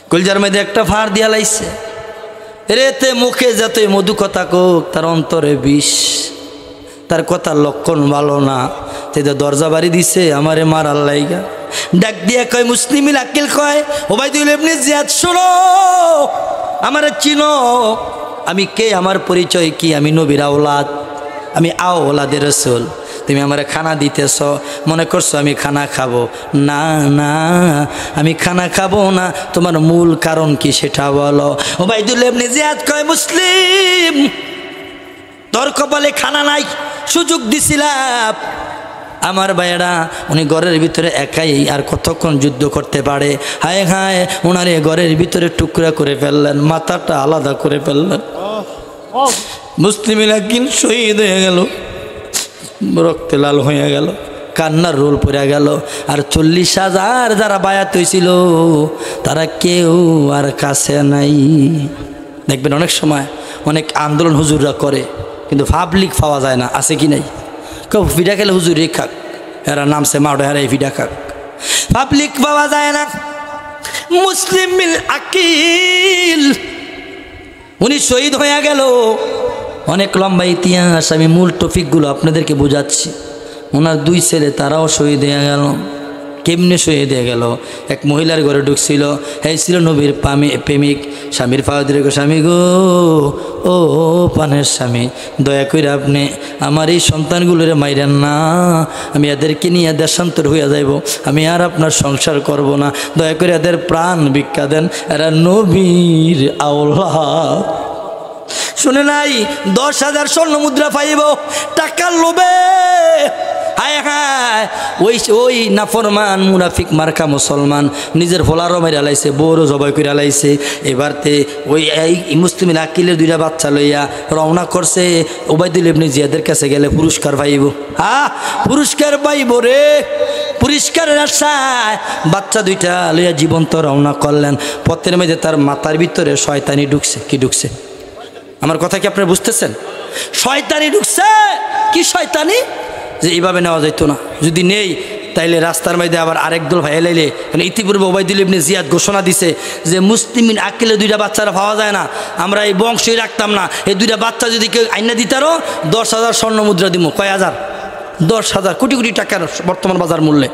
কলজার মধ্যে একটা ফাড় দিয়া লাইছে, রেতে মুখে যতই মধু কথা কোক, তার অন্তরে বিষ, তার কথার লক্ষণ ভালো না। তেদের দরজা বাড়ি দিছে আমারে মারার লাইগা। ডাক দিয়া কয়, মুসলিম আকিল কয়, ওবায়দুল ইবনে জিয়াদ শোনো, আমারে চিনো, আমি কে, আমার পরিচয় কি, আমি নবীর আওলাদ, আমি আওলাদের রাসূল। তুমি আমারে খানা দিতেছ, মনে করছো আমি খানা খাবো? না না, আমি খানা খাবো না, তোমার মূল কারণ কি সেটা বলো। ওবায়দুল ইবনে জিয়াদ কয়, মুসলিম তোর কপালে খানা নাই, সুযোগ দিছিলাম, আমার ভাইয়েরা উনি ঘরের ভিতরে একাই আর কতক্ষণ যুদ্ধ করতে পারে। হায় হায়, ওনারে ঘরের ভিতরে টুকরা করে ফেললেন, মাথাটা আলাদা করে ফেললেন। মুসলিম আকিল শহীদ হয়ে গেল, রক্তে লাল হয়ে গেল, কান্নার রোল পড়ে গেল। আর 40,000 যারা বায়াত হয়েছিল তারা কেউ আর কাছে নাই। দেখবেন অনেক সময় অনেক আন্দোলন হুজুররা করে, কিন্তু পাবলিক পাওয়া যায় না, আছে কি নাই? কেউ ফিডা খেলে হুজুর রে খাক, এরা নামছে মাউডা, এরা ফিডা খাক, পাবলিক পাওয়া যায় না। মুসলিম আকিল উনি শহীদ হয়ে গেল। অনেক লম্বা ইতিহাস, আমি মূল টপিকগুলো আপনাদেরকে বোঝাচ্ছি। ওনার 2 ছেলে তারাও শহীদ হয়ে গেল। কেমনে শহীদ হয়ে গেল? এক মহিলার ঘরে ঢুকছিল, এই ছিল নবীর প্রেমিক, স্বামীর ফাওয়াদের স্বামী গো, ও পানের স্বামী, দয়া করে আপনি আমার এই সন্তানগুলোরে মাইরেন না, আমি এদেরকে নিয়ে দেশান্তর হইয়া যাইব, আমি আর আপনার সংসার করব না, দয়া করে এদের প্রাণ ভিক্ষা দেন, এরা নবীর আওলাদ। শুনে নাই 10,000 স্বর্ণ মুদ্রা পাইব টাকার লোভে। হায় হায়, ওই নাফরমান মুনাফিক মার্কা মুসলমান নিজের ফোলারও মেরে আলাইছে, বউরও জবাই করে আলাইছে। এবারতে ওই মুসলিম আকিলের 2টা বাচ্চা লইয়া রওনা করছে, ওবায়দুল ইবনে জিয়াদের কাছে গেলে পুরস্কার পাইব। পুরস্কার পাইব রে, পুরস্কারের আশায় বাচ্চা 2টা লইয়া জীবন্ত রওনা করলেন। পথের মধ্যে তার মাথার ভিতরে শয়তানি ঢুকছে। কি ঢুকছে? আমার কথা কি আপনারা বুঝতেছেন? শয়তানি ঢুকছে। কি শয়তানি? যে এইভাবে নেওয়া যাইতো না, যদি নেই তাইলে রাস্তার মধ্যে আবার আরেক দল ভাই লাইলে। মানে ইতিপূর্বে ওবায়দুল ইবনে জিয়াদ ঘোষণা দিছে যে মুসলিম আকিলে 2টা বাচ্চারা পাওয়া যায় না, আমরা এই বংশই রাখতাম না, এই 2টা বাচ্চা যদি কেউ আইনা দিতারও 10,000 স্বর্ণ মুদ্রা দিব। কয় হাজার? 10,000, কোটি কোটি টাকার বর্তমান বাজার মূল্যে।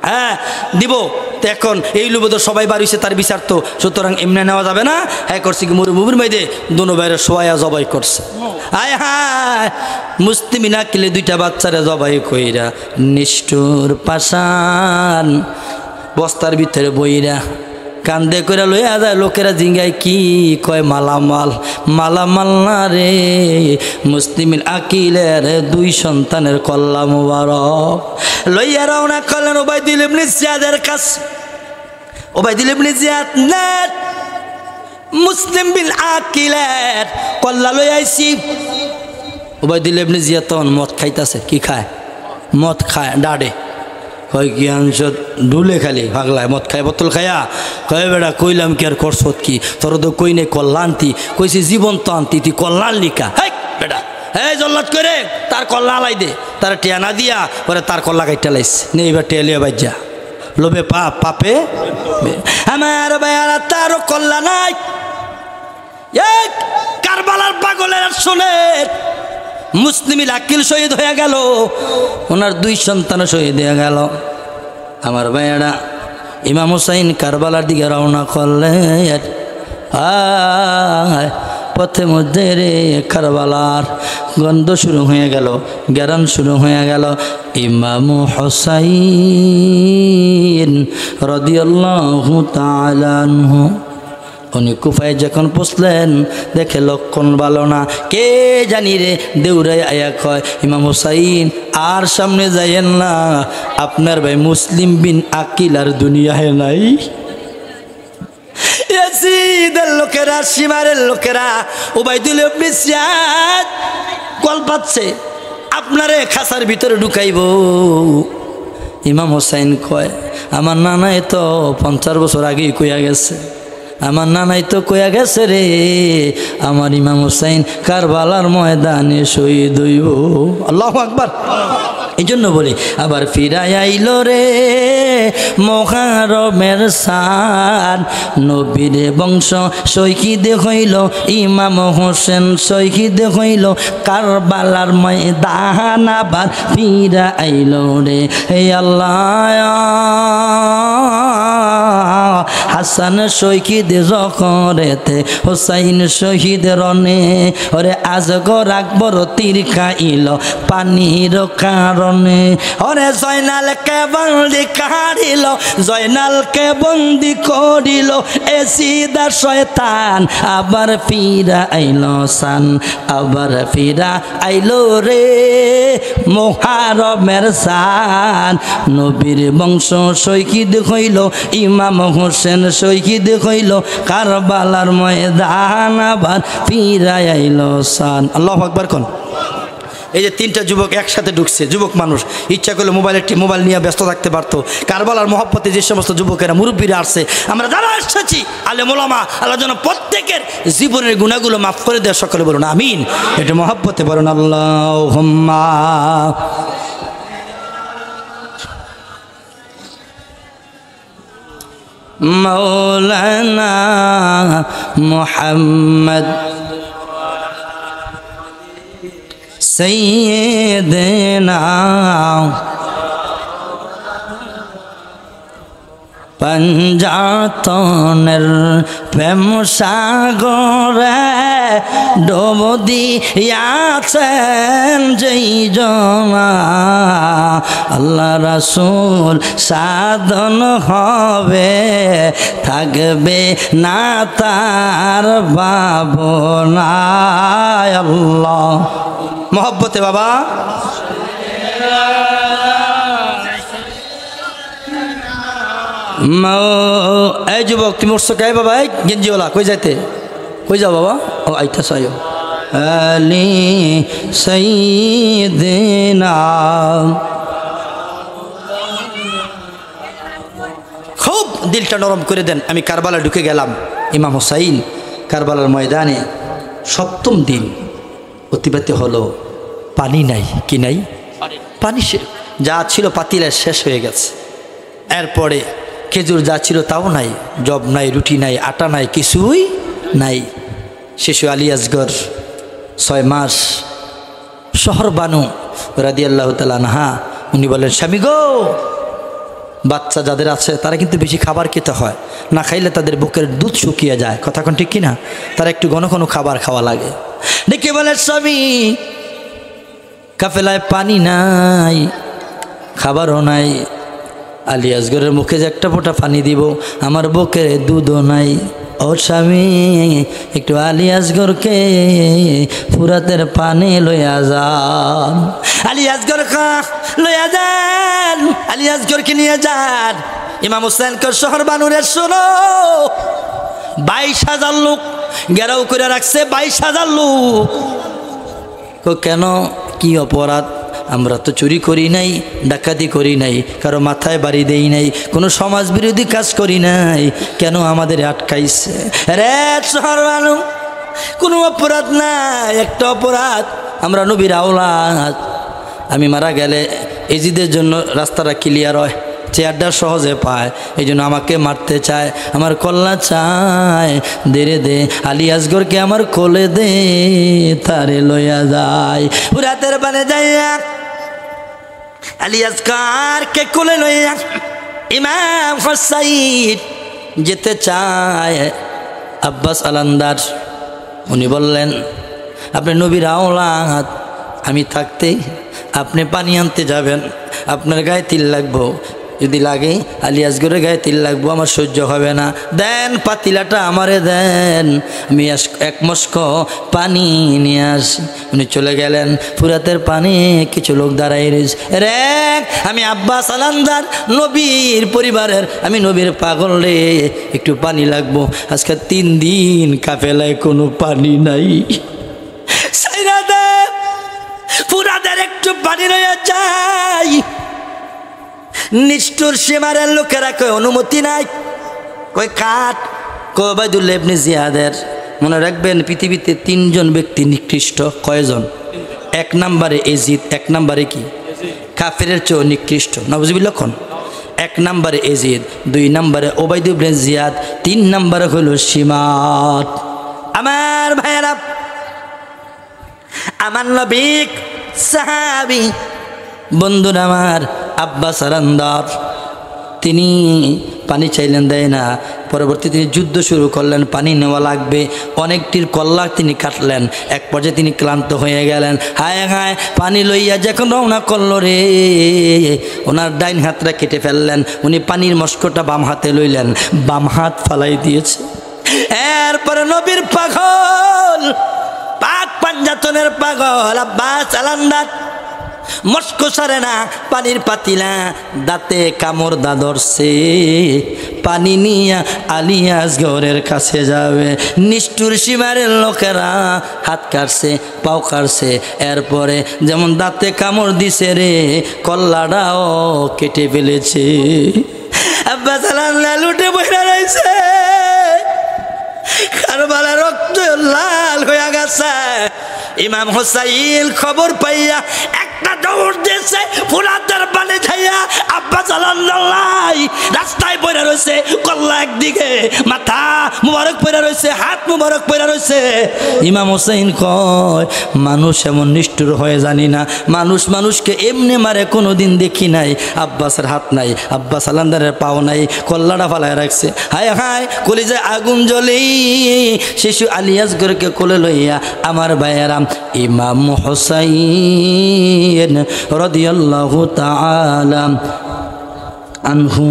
হ্যাঁ দিব। তো এখন এই লোভে তো সবাই বাড়িছে, তার বিচার তো, সুতরাং এমনি নেওয়া যাবে না। হ্যাঁ করছে কি মুভির মধ্যে দোনো বাইরে সোয়া জবাই করছে। হায় হায়, মুসলিম আকিলে 2টা বাচ্চারা জবাই কইরা নিষ্ঠুর পাষাণ বস্তার ভিতরে বইরা কান্দে করে লইয়া যায়। লোকেরা জিঙ্গায় কি কয়, মালামাল। মালামাল না রে, মুসলিম আকিলের 2 সন্তানের কল্লা মুবারক। লইয়া রওনা করলেন ওবায়দুল ইবনে জিয়াদের কাছে। ওবায়দুল ইবনে জিয়াদ নেট মুসলিম বিল আকিলের কল্লা লই আইছি। ওবায়দুল ইবনে জিয়াদ তখন মদ খাইতেছে। কি খায়? মদ খায় ডাডে। কয় কি আনছ? ডুলে খালি ভাগলায় মদ খায়, বোতল খায়া। কয় বেড়া কইলাম কি আর করছত কি, তোর তো কই নেই কল্লা আনতি, কইছি জীবন তো আনতি, তুই কল্যাণ লিখা। হ্যাঁ বেটা, হ্যাঁ জল্লাদ করে তার কল্লা আলাই দে, তার টিয়া না দিয়া পরে তার কল্লা কাইটা লাইছে। নে এবার টিয়া লিয়া বাজ্যা, লোভে পাপ, পাপে আমার ভাইয়ারা তারও কল্লা নাই। এক কারবালার পাগলের শুনে মুসলিমিল আকিল শহীদ হয়ে গেল, ওনার 2 সন্তান শহীদ হয়ে গেল। আমার ভাইয়েরা, ইমাম হুসাইন কারবালার দিকে রওনা করলেন। পথে মধ্যে রে কারবালার গন্ধ শুরু হয়ে গেল, গ্যারান শুরু হয়ে গেল। ইমাম হুসাইন রাদিয়াল্লাহু তাআলা আনহু উনি কুফায় যখন পৌঁছলেন, দেখে লক্ষণ ভালো না। কে জানি রে দেউরাই আয়া কয়, ইমাম হুসাইন আর সামনে যাইয়েন না, আপনার ভাই মুসলিম বিন আকিল আর দুনিয়ায় নাই। ইয়াজিদের লোকেরা, সীমারের লোকেরা, উবাইদুল ইবনে জিয়াদ কল পাচ্ছে, আপনারে খাসার ভিতরে ঢুকাইব। ইমাম হুসাইন কয়, আমার নানাই তো 50 বছর আগেই কইয়া গেছে, আমার নানাই তো কইয়া গেছে রে, আমার ইমাম হুসাইন কারবালার ময়দানে শহীদ হইব। আল্লাহু আকবার। এই জন্য বলি, আবার ফিরাই আইল রে মুহররমের সান, নবীর বংশ শহীদ হইল, ইমাম হোসেন শহীদ হইল, কারবালার ময়দান আবার ফিরা আইল রে। হে আল্লাহ, হাসান শহীদ রকরেতে, হুসাইন শহীদ রনে, ওরে আজগর আকবর তীর খাইল পানির কারণে, ওরে জয়নালকে বন্দি কাড়িল, জয়নালকে বন্দি করিল এসিদা শয়তান, আবার ফিরা আইল সান, আবার ফিরা আইল রে মুহররমের সান, নবীর বংশ শহীদ হইল, ইমাম হোসেন শহীদ হইল, কারবালার ময়দান আবার ফিরা আইল সান। আল্লাহু আকবার কোন। এই যে 3টা যুবক একসাথে ঢুকছে, যুবক মানুষ ইচ্ছা করলে মোবাইল নিয়ে ব্যস্ত থাকতে পারতো। কারবালার মহব্বতে যে সমস্ত যুবকেরা মুরব্বীরা আসছে, আমরা যারা এসেছি আলেম ওলামা, আল্লাহ যেন প্রত্যেকের জীবনের গুনাহগুলো মাফ করে দেয়। সকলে বলুন আমিন। এটা মহব্বতে বলুন আল্লাহুম্মা। মৌলানা মুহাম্মদ সৈয়দনা পঞ্জাতনের প্রেম সাগরে ডুব দিয়াছেন যেই জনা, আল্লাহ রাসূল সাধন হবে, থাকবে না তার ভাবনায়। আল্লাহ মহব্বতে বাবা। এই যুবক তুমি উঠছো কে বাবা? এই গেঞ্জিওয়ালা কই যাইতে, কই যাও বাবা? ও আইতা সাইও আলী সাইয়্যিদিনা। খুব দিলটা নরম করে দেন। আমি কারবালা ঢুকে গেলাম। ইমাম হুসাইন কারবালার ময়দানে 7ম দিন অতিবাহিত হলো। পানি নাই, কি নাই? পানি যা ছিল পাতিলে শেষ হয়ে গেছে। এরপরে খেজুর যা ছিল তাও নাই, জব নাই, রুটি নাই, আটা নাই, কিছুই নাই। শিশু আলী আসগর 6 মাস, শহর বানু রাদিয়াল্লাহু তাআলা আনহা, উনি বলেন স্বামী গো, বাচ্চা যাদের আছে তারা কিন্তু বেশি খাবার খেতে হয়, না খাইলে তাদের বুকের দুধ শুকিয়ে যায়। কথা কোন ঠিক কিনা? তারা একটু ঘন ঘন খাবার খাওয়া লাগে। ডেকে বলে স্বামী, কাফেলায় পানি নাই, খাবারও নাই, আলী আসগরের মুখে যে একটা ফোঁটা পানি দিব, আমার বুকের দুধও নাই। ও স্বামী, একটু আলী আসগরকে ফুরাতের পানি লইয়া যান। আলী আসগর লইয়া যান, আলী আসগরকে নিয়ে যান। ইমাম হুসাইনকে শহর বানুরে শোনো, 22,000 লোক ঘেরাও করে রাখছে। 22,000 লোক। কেন? কি অপরাধ? আমরা তো চুরি করি নাই, ডাকাতি করি নাই, কারো মাথায় বাড়ি দেই নাই, কোনো সমাজ বিরোধী কাজ করি নাই, কেন আমাদের আটকাইছে? রে শহর বানু, কোনো অপরাধ নাই, একটা অপরাধ, আমরা নবীর আওলাদ। আমি মারা গেলে এজিদের জন্য রাস্তাটা ক্লিয়ার হয়, চেয়ারটা সহজে পায়, এই জন্য আমাকে মারতে চায়, আমার কল্লা চায়। দেরে দে আলী আসগরকে আমার কোলে দে, তারে লইয়া যায়। ফুরাতের পানে যাইয়া আলী আসগরকে কোলে লইয়া ইমাম হুসাইন যেতে চায়। আব্বাস আলান্দার উনি বললেন, আপনি নবীর আওলাদ, আমি থাকতেই আপনি পানি আনতে যাবেন, আপনার গায়ে তিল লাগবো, যদি লাগে আলী আসগরের গায়ে তিল লাগবো, আমার সহ্য হবে না, দেন পাতিলাটা আমারে দেন, আমি এক মস্ক পানি নিয়ে আসি। উনি চলে গেলেন, ফুরাতের পানি কিছু লোক দাঁড়াই রয়েছে। রে আমি আব্বাস আলান্দার, নবীর পরিবারের, আমি নবীর পাগল রে, একটু পানি লাগবো, আজকে 3 দিন কাফেলায় কোনো পানি নাই, ফুরাদের একটু পানি রয়ে যায়। নিষ্ঠুর সীমারের লোকেরা কয় অনুমতি নাই, কয় কাট, কয় ওবায়দুল্লাহ ইবনে জিয়াদের। মনে রাখবেন পৃথিবীতে 3 জন ব্যক্তি নিকৃষ্ট। কয়জন? 1 নম্বরে এজিদ, 1 নম্বরে কি কাফেরের চেয়ে নিকৃষ্ট, নাউজুবিল্লাহ কোন? 1 নম্বরে এজিদ, 2 নম্বরে ওবায়দুল্লাহ ইবনে জিয়াদ, 3 নম্বরে হলো সীমাত। আমার ভাইয়েরা, আমার নবী সাহাবী বন্ধুরা আমার আব্বাস আলান্দার, তিনি পানি চাইলেন, দেয় না। পরবর্তী তিনি যুদ্ধ শুরু করলেন, পানি নেওয়া লাগবে, অনেকটির কল্লা তিনি কাটলেন। এক পর্যায়ে তিনি ক্লান্ত হয়ে গেলেন। হায় হায়, পানি লইয়া যখন রওনা করল রে, ওনার ডাইন হাতটা কেটে ফেললেন। উনি পানির মস্কটা বাম হাতে লইলেন, বাম হাত ফালাই দিয়েছে। এরপরে নবীর পাগল, পাক পাঞ্জাতনের পাগল আব্বাস আলান্দার মস্কো সারে না, পানির পাতিলা দাঁতে কামড় ধরছে, পানি নিয়ে আলী আসগরের কাছে যাবে। নিষ্ঠুর সীমারের লোকেরা হাত কাটছে, পাও কাটছে, এরপরে যেমন দাঁতে কামড় দিছে রে, কল্লাটাও কেটে ফেলেছে। আব্বাস আলান্দার লুটে বইরা রয়েছে, কারবালা রক্ত লাল হয়ে গেছে। ইমাম হুসাইন খবর পাইয়া একটা দৌড় দিয়েছে, ফুরাতের পানি খাইয়া আব্বাস আলান্দার রাস্তায় পড়ে রয়েছে, কল্লা একদিকে, মাথা মুবারক পড়ে রয়েছে, হাত মুবারক পড়ে রয়েছে। ইমাম হুসাইন কয়, মানুষ এমন নিষ্ঠুর হয়ে জানি না, মানুষ মানুষকে এমনি মারে কোনোদিন দেখি নাই। আব্বাসের হাত নাই, আব্বাস আলান্দারের পাও নাই, কল্লাটা ফালায় রাখছে। হায় হায়, কলিজায় আগুন জ্বলে শিশু আলী আসগরকে কোলে লইয়া আমার ভাইয়েরা ইমাম হুসাইন রাদিয়াল্লাহু তাআলা আনহু,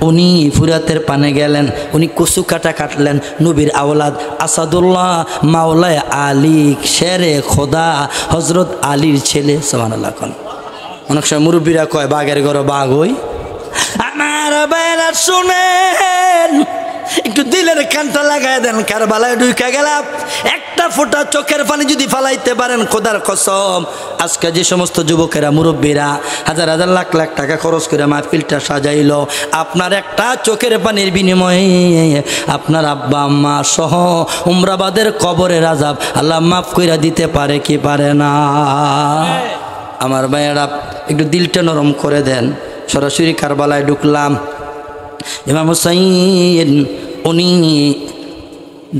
উনি ফুরাতের পানে গেলেন, উনি কচু কাটা কাটলেন। নবীর আওলাদ আসাদুল্লাহ মাওলায় আলী শেরে খোদা হজরত আলীর ছেলে, সুবহানাল্লাহ। অনেক সময় মুরব্বীরা কয় বাঘের ঘরে বাঘ হই। আমার ভাইয়েরা শুনেন, একটু দিলের কানটা লাগাই দেন। কারবালায় ঢুকে গেলাম, একটা ফোঁটা চোখের পানি যদি ফালাইতে পারেন, খোদার কসম, আজকে যে সমস্ত যুবকেরা মুরব্বীরা হাজার হাজার লাখ লাখ টাকা খরচ করে মাহফিলটা সাজাইল, আপনার একটা চোখের পানির বিনিময়ে আপনার আব্বা আম্মা সহ উমরাবাদের কবরের আযাব আল্লাহ মাফ কইরা দিতে পারে কি পারে না? আমার ভাইয়েরা একটু দিলটা নরম করে দেন। সরাসরি কারবালায় ঢুকলাম। ইমাম হুসাইন উনি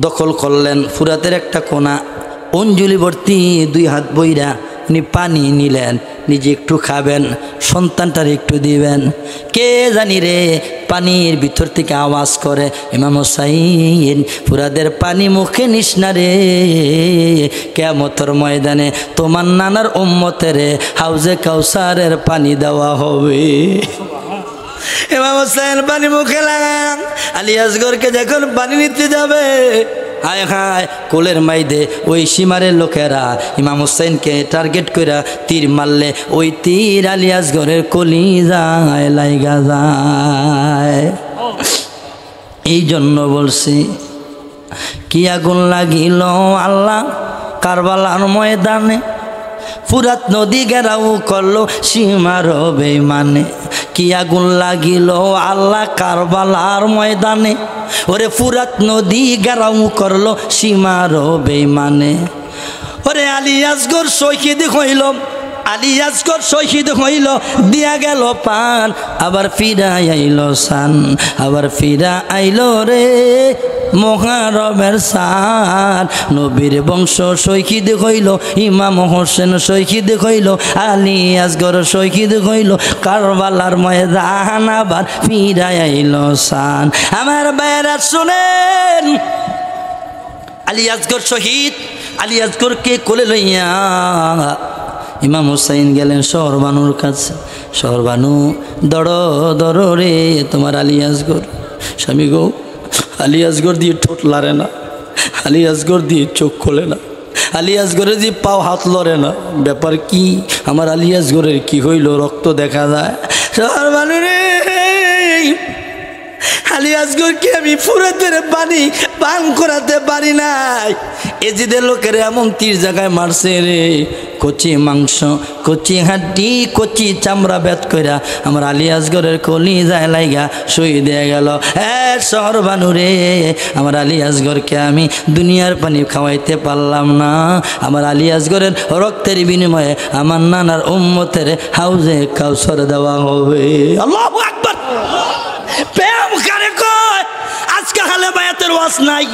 দখল করলেন ফুরাতের একটা কোনা, অঞ্জলি ভর্তি 2 হাত বইরা উনি পানি নিলেন, নিজে একটু খাবেন, সন্তানটার একটু দিবেন। কে জানি রে পানির ভিতর থেকে আওয়াজ করে, ইমাম হুসাইন ফুরাদের পানি মুখে নিস না রে, কিয়ামতের ময়দানে তোমার নানার উম্মতের হাউজে কাউসারের পানি দেওয়া হবে। ইমাম হুসাইন পানি মুখে লাগান, আলী আসগরকে যখন পানি নিতে যাবে, হায় হায়, কোলের মাইদে ওই সীমারের লোকেরা ইমাম হুসাইনকে টার্গেট করে তীর মারলে, ওই তীর আলী আসগরের কলিজায় লাইগা যায়। এই জন্য বলছি, কি আগুন লাগিল আল্লাহ কারবালার ময়দানে, ফুরাত নদী ঘেরাও করলো সীমার বেঈমানে। কি আগুন লাগিল আল্লাহ কারবালার ময়দানে, ওরে ফুরাত নদী ঘেরাও করলো সীমার বেঈমানে। ওরে আলী আসগর শহীদ হইল আলী আসগর শহীদ হইল দিয়া গেল পান আবার ফিরা আইল সান আবার ফিরা আইল রে মুহররমের সান নবীর বংশ শহীদ হইল ইমাম হোসেন শহীদ হইল আলী আসগর শহীদ হইল কারবালার ময়দান আবার ফিরা আইল সান আমার ভাইরা শুনেন আলী আসগর শহীদ আলী আসগরকে কোলে লইয়া ইমাম হুসাইন গেলেন শহরবানুর কাছে শহরবানু দড় দড় রে তোমার আলী আসগর স্বামী গো আলী আসগর দিয়ে ঠোঁট লড়ে না আলী আসগর দিয়ে চোখ খোলে না আলী আসগরের দিয়ে পাও হাত লড়ে না ব্যাপার কি আমার আলী আসগরের কি হইল রক্ত দেখা যায় শহরবানু রে আলী আসগরকে আমি ফুরাতের পানি পান করাতে পারি নাই এজিদের লোকের এমন 30 জায়গায় মারছে রে কচি মাংস কচি হাড্ডি কচি চামড়া বেত কইরা আমার আলী আসগরের কলি যায় লাইগা শুই দিয়ে গেল শহরবানু রে আমার আলী আসগরকে আমি দুনিয়ার পানি খাওয়াইতে পারলাম না আমার আলী আসগরের রক্তের বিনিময়ে আমার নানার উম্মতের হাউজে কাউসার দেওয়া হবে আল্লাহু আকবার প্রেম কারে কয় আজকে হালে বায়াতের ওয়াজ নাই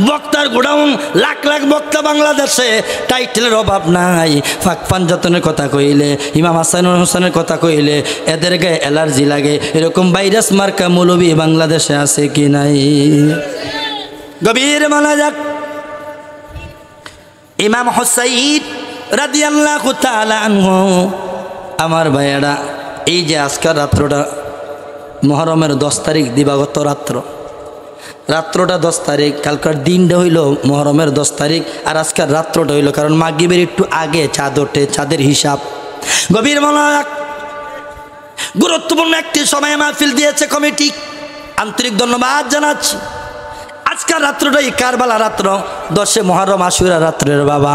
বক্তার গোডাউন লাখ লাখ বক্তা বাংলাদেশে টাইটেলের অভাব নাই ফাঁক পাঞ্জাতনের কথা কইলে ইমাম হাসানুল হোসেনের কথা কইলে এদের গায়ে অ্যালার্জি লাগে এরকম ভাইরাস মার্কা মৌলবী বাংলাদেশে আছে কি নাই গভীর মানা যাক ইমাম হুসাইন রাদিয়াল্লাহু তাআলা আনহু আমার ভাইয়েরা এই যে আজকের রাত্রটা মুহররমের 10 তারিখ দিবাগত রাত্রটা 10 তারিখ কালকার দিনটা হইল মুহররমের 10 তারিখ আর আজকের রাত্রটা হইল কারণ মাগরিবের একটু আগে চাঁদ ওঠে চাঁদের হিসাব গভীর মনোযোগ গুরুত্বপূর্ণ একটি সময় মাহফিল দিয়েছে কমিটি আন্তরিক ধন্যবাদ জানাচ্ছি আজকের রাত্রটাই কারবালা রাত্র 10 মুহররম আশুরা রাত্রের বাবা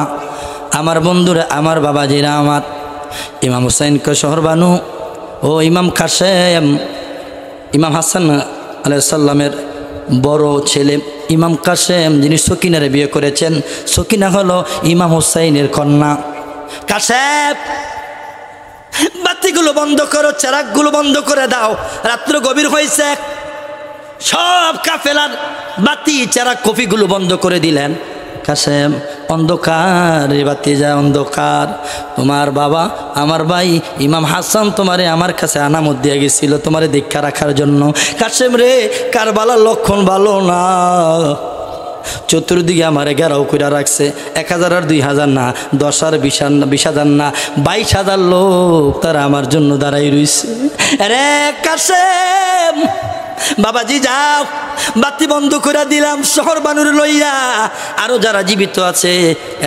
আমার বন্ধুরা আমার বাবাজিরা আমার ইমাম হুসাইনকে শহরবানু ও ইমাম কাসেম ইমাম হাসান আলাইহিস সালামের বড় ছেলে ইমাম কাসেম যিনি সকিনারে বিয়ে করেছেন সকিনা হলো ইমাম হুসাইনের কন্যা কাসেম বাতিগুলো বন্ধ করো চেরাকগুলো বন্ধ করে দাও রাত্র গভীর হয়েছে সব কাফেলার বাতি চেরাক কফিগুলো বন্ধ করে দিলেন কাসেম অন্ধকার বাতি যায় অন্ধকার তোমার বাবা আমার ভাই ইমাম হাসান তোমারে আমার কাছে আনামত দিয়ে গেছিল তোমারে দীক্ষা রাখার জন্য কাসেম রে কারবালার লক্ষণ ভালো না চতুর্দিকে আমার 11 কইরা রাখছে 1000 আর 2000 না 10 আর 20,000 না 22,000 লোক তারা আমার জন্য দাঁড়াই রইছে রে কাসেম বাবাজি যাও বাতি বন্ধ করে দিলাম শহরবানুর লইয়া আরো যারা জীবিত আছে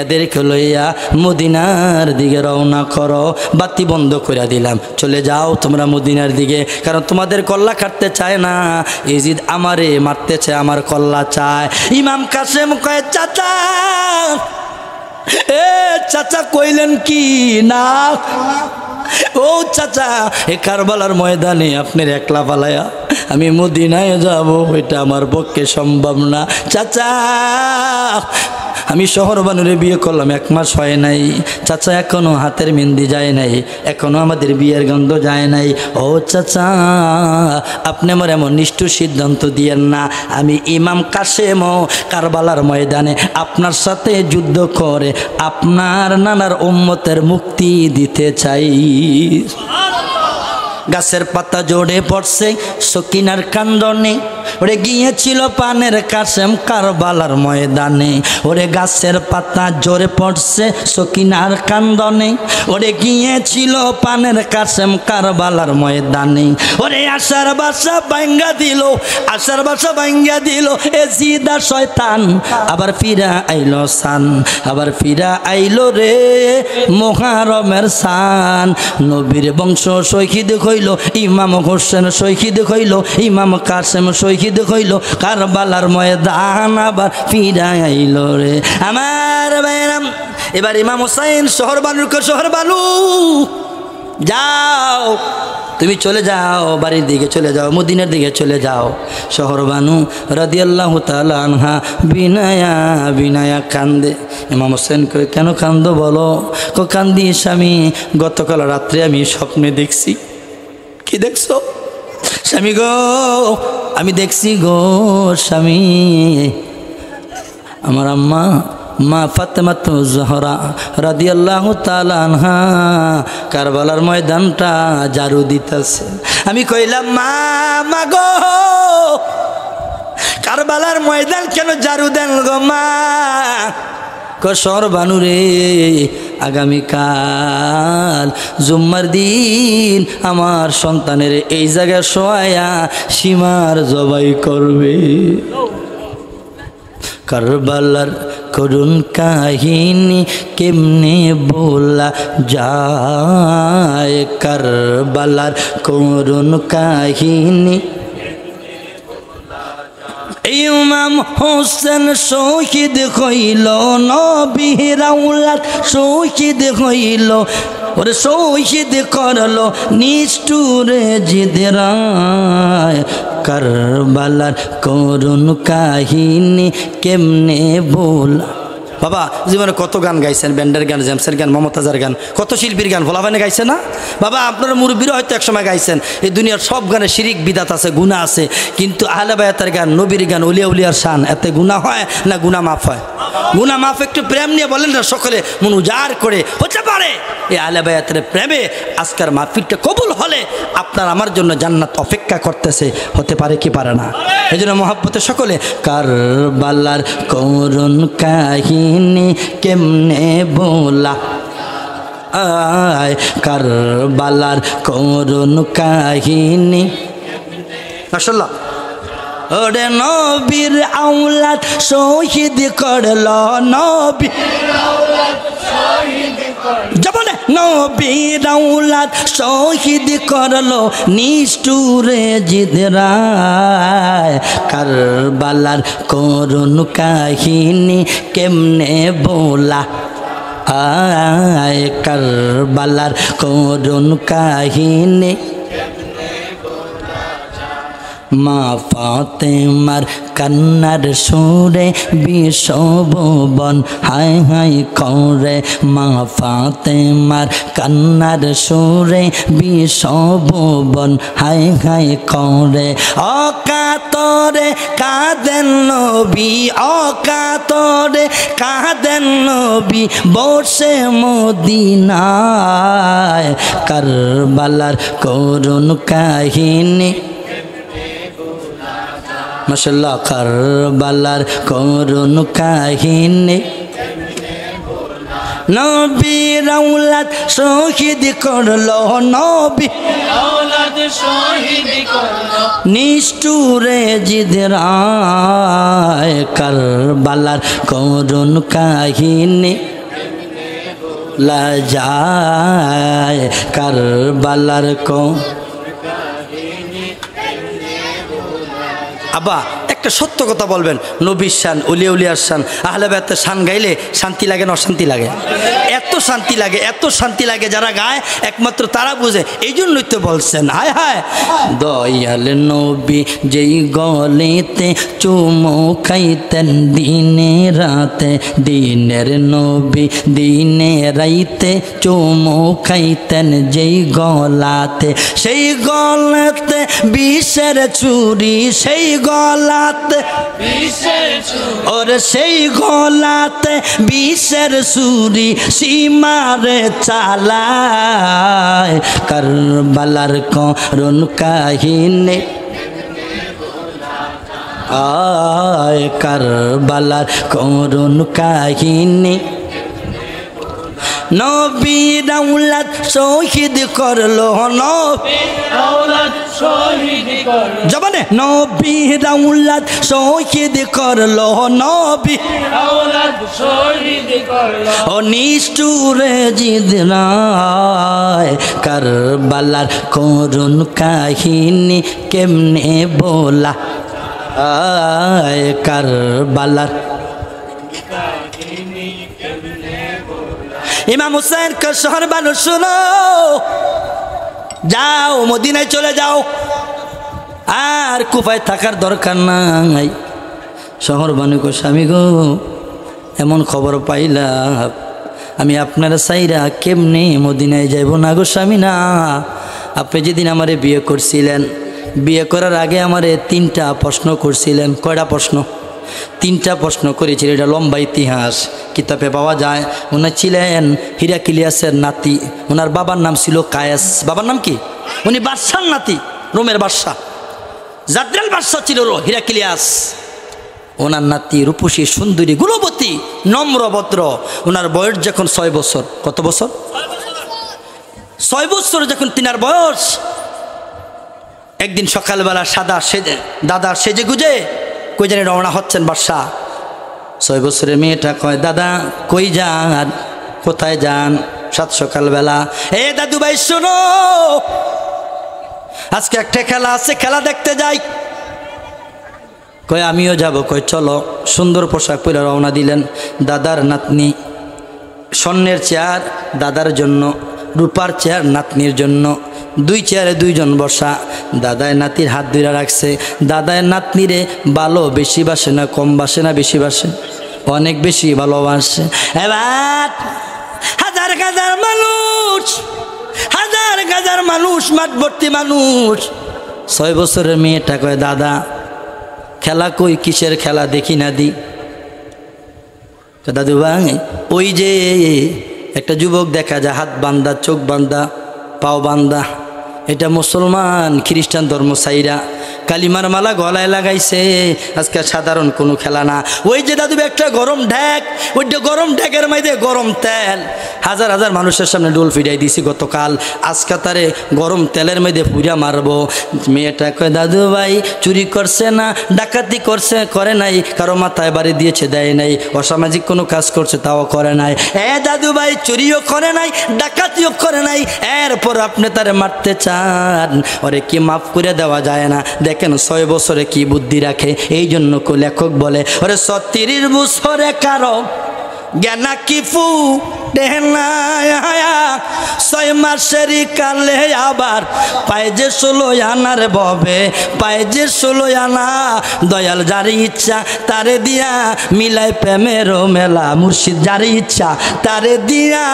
এদেরকে লইয়া মদিনার দিকে রওনা করো বাতি বন্ধ করে দিলাম চলে যাও তোমরা মদিনার দিকে কারণ তোমাদের কল্লা কাটতে চায় না ইজিদ আমারে মারতে চায় আমার কল্লা চায় ইমাম কাসেম কয় চাচা চাচা কইলেন কি না ও চাচা এ কারবালার ময়দানে আপনার একলা পালায়া আমি মদিনায় যাব এটা আমার পক্ষে সম্ভব না চাচা আমি শহরবানুরে বিয়ে করলাম 1 মাস হয় নাই চাচা এখনো হাতের মেহেন্দি যায় নাই এখনো আমাদের বিয়ের গন্ধ যায় নাই ও চাচা আপনি আমার এমন নিষ্ঠুর সিদ্ধান্ত দিয়েন না আমি ইমাম কাসেম কারবালার ময়দানে আপনার সাথে যুদ্ধ করে আপনার নানার উম্মতের মুক্তি দিতে চাই গাছের পাতা জোড়ে পড়ছে সকিনার কান্দনে ওরে গিয়েছিল পানের কাসেম কারবালার ময়দানে ওরে গাছের পাতা জোরে পড়ছে সকিনার কান্দনে ওরে গিয়েছিল পানের কাসেম কারবালার ময়দানে ওরে আশার বাসা ভাঙ্গা দিল আশার বাসা ভাঙ্গা দিল এ জিদা শয়তান আবার ফিরা আইলো সান আবার ফিরা আইলো রে মুহররমের সান নবীর বংশ শহীদ হইল ইমাম হোসেন শহীদ হইল ইমাম কাসেম শহীদ হইল কারবালার ময়দান আবার ফিরা আইল রে আমার ভাইরাম এবার ইমাম হুসাইন শহরবানুকে শহরবানু যাও তুমি চলে যাও, বাড়ির দিকে চলে যাও, মদিনার দিকে চলে যাও। শহর বানু রাদিয়াল্লাহু তাআলা আনহা বিনায়া বিনায়া কান্দে। ইমাম হোসেন কই কেন কান্দো বলো? কো কান্দি স্বামী, গতকাল রাত্রে আমি স্বপ্নে দেখছি। কি দেখছো? স্বামী গো আমি দেখছি গো স্বামী, আমার আম্মা মা ফাতেমাতু জোহরা রাদিয়াল্লাহু তাআলা আনহা কারবালার ময়দানটা ঝাড়ু দিতেছে। আমি কইলাম মা মা গো কারবালার ময়দান কেন ঝাড়ু দেন গো মা? কসর বানুরে আগামীকাল জুম্মার দিন আমার সন্তানের এই জায়গায় শোয়া সীমার জবাই করবে। কারবালার করুণ কাহিনী কেমনে বলা যায়, কারবালার করুণ কাহিনী। ইমাম হোসেন শহীদ হইল, নবীর আওলাদ শহীদ হইল, ওরে শহীদ করলো নিষ্ঠুরে জিদরায়। কারবালার করুণ কাহিনী কেমনে বলা। বাবা জীবনে কত গান গাইছেন, ব্যান্ডের গান, জেমসের গান, মমতাজার গান, কত শিল্পীর গান ভোলাভানে গাইছে না বাবা? আপনারা মুরব্বীরা হয়তো একসময় গাইছেন। এই দুনিয়ার সব গানে শিরিক বিদাত আছে, গুনাহ আছে, কিন্তু আহলে বায়াতের গান, নবীর গান, উলিয়া উলিয়ার শান, এতে গুনাহ হয় না? গুনাহ মাফ হয়। গুনাহ মাফ একটু প্রেম নিয়ে বলেন না সকলে মন উজাড় করে। হতে পারে এই আহলে বায়াতের প্রেমে আজকের মাহফিলটা কবুল হলে আপনার আমার জন্য জান্নাত অপেক্ষা করতেছে। হতে পারে কি পারে না? এই জন্য মহব্বতে সকলে কারবালার করুণ কাহিনী কেমনে বলা আয়, কারবালার করুণ কাহিনী। মাশাআল্লাহ। ওরে নবীর আওলাদ শহীদ করলো, নবী জবানে নবীর আওলাদ শহীদ করলো নিষ্ঠুরে জিদরায়। কারবালার করুণ কাহিনী কেমনে বলা আয়, কারবালার করুণ কাহিনী। মা ফাতেমার কান্নার সুরে বিশ্বভুবন হাই হাই করে, মা ফাতেমার কান্নার সুরে বিশ্বভুবন হাই হাই করে। অকাতরে কাঁদেন নবী, অকাতরে কাঁদেন নবী বসে মদিনায়। কারবালার করুণ কাহিনী। মাশাআল্লাহ। কারবালার করুণ কাহিনী। নবীর আওলাদ শহীদ করলো, নবীর আওলাদ শহীদ করলো নিষ্ঠুরে জিদরায়। কারবালার করুণ কাহিনী লাজায়, কারবালার আব্বা একটা সত্য কথা বলবেন, নবীর শান, উলিয়া উলিয়ার শান, আহলে বায়াতের শান গাইলে শান্তি লাগে না অশান্তি লাগে? এত শান্তি লাগে, এত শান্তি লাগে, যারা গায় একমাত্র তারা বুঝে। এই জন্যই তো বলছেন হায় হায় দয়াল নবী যেই গলিতে চুমু খাইতেন দিনে রাতে, দিনের নবী দিনে রাইতে চুমু খাইতেন যেই গলাতে, সেই গলাতে বিষের চুরি, সেই গলাতে বিষের চুরি, ওরে সেই গলাতে বিষের চুরি সীমারে চালায়। কারবালার করুণ কাহিনী আয়, কারবালার করুণ কাহিনী। নবীর আওলাদ শহীদ করলো, নবীর আওলাদ শহীদ করলো জবানে, নবীর আওলাদ শহীদ করলো, নবীর আওলাদ শহীদ করলো ও নিষ্ঠুরে জিদরায়। কারবালার করুণ কাহিনী কেমনে বলা আয়, কারবালার ইমাম হুসাইন কে শহর বানু শুনো, যাও মদিনায় চলে যাও, আর কুফায় থাকার দরকার নাই। শহর বানু গো স্বামী গো, এমন খবর পাইলাম আমি আপনার সাইরা কেমনে মদিনায় যাইব না গো স্বামী না। আপনি যেদিন আমারে বিয়ে করছিলেন, বিয়ে করার আগে আমারে 3টা প্রশ্ন করছিলেন। কয়টা প্রশ্ন? 3টা প্রশ্ন করেছিলেন। এটা লম্বা ইতিহাস, কিতাবে পাওয়া যায়। উনি ছিলেন হিরাক্লিয়াসের নাতি, ওনার বাবার নাম ছিল কায়েস। বাবার নাম কি? উনি বাদশার নাতি, রোমের বাদশাহ জাদ্রাল বাদশাহ ছিল হিরাক্লিয়াস। ওনার নাতি রূপসী সুন্দরী গুণবতী নম্রভদ্র। ওনার বয়স যখন 6 বছর। কত বছর? 6 বছর যখন তিনার বয়স, একদিন সকালবেলা দাদা সেজে গুজে কই জানি রওনা হচ্ছেন বাদশাহ। 6 বছরের মেয়েটা কয়, দাদা কই যান? কোথায় যান? সাত সকালবেলা। এ দাদু ভাই শোনো, আজকে একটা খেলা আছে, খেলা দেখতে যাই। কয় আমিও যাব। কয় চলো। সুন্দর পোশাক পরে রওনা দিলেন। দাদার নাতনি, স্বর্ণের চেয়ার দাদার জন্য, রূপার চেয়ার নাতনির জন্য। 2 চেয়ারে 2 জন বসা। দাদায় নাতির হাত ধরে রাখছে। দাদায় নাতনিরে ভালো বেশি বাসে না কম বাসে না বেশি বাসে? অনেক বেশি ভালোবাসে। এবার হাজার হাজার মানুষ, হাজার হাজার মানুষ, মাঠ ভর্তি মানুষ। 6 বছরের মেয়েটা কয়, দাদা খেলা কই? কিসের খেলা? দেখি না দি। দাদু ভাই ওই যে একটা যুবক দেখা যায়, হাত বান্ধা, চোখ বান্ধা, পাও বান্ধা, এটা মুসলমান খ্রিস্টান ধর্ম সাইরা কালিমার মালা গলায় লাগাইছে। আজকে সাধারণ কোনো খেলা না। ওই যে দাদু একটা গরম ঢেক, ওইটা গরম ঢেকের মধ্যে গরম তেল, হাজার হাজার মানুষের সামনে ডোল ফিরাই দিয়েছি গতকাল। আজকে তারে গরম তেলের মধ্যে পুরা মারবো। মেয়েটা কয়, দাদু ভাই চুরি করছে না, ডাকাতি করছে, করে নাই, কারো মাথায় বাড়ি দিয়েছে, দেয় নাই, অসামাজিক কোনো কাজ করছে তাও করে নাই। দাদু ভাই চুরিও করে নাই, ডাকাতিও করে নাই, এরপর আপনি তারে মারতে চান? ওরে কি মাফ করে দেওয়া যায় না? দেখেন 6 বছরে কি বুদ্ধি রাখে। এই জন্য লেখক বলে, ওরে 36 বছরে কারো জ্ঞানা কি ফু দেহনা, 6 মাসেরই কালে আবার পায় যে 16 আনার ভবে, পায় যে 16 আনা। দয়াল যার ইচ্ছা তারে দিয়া মিলাই প্রেমের মেলা, মুর্শিদ যার ইচ্ছা তারে দিয়া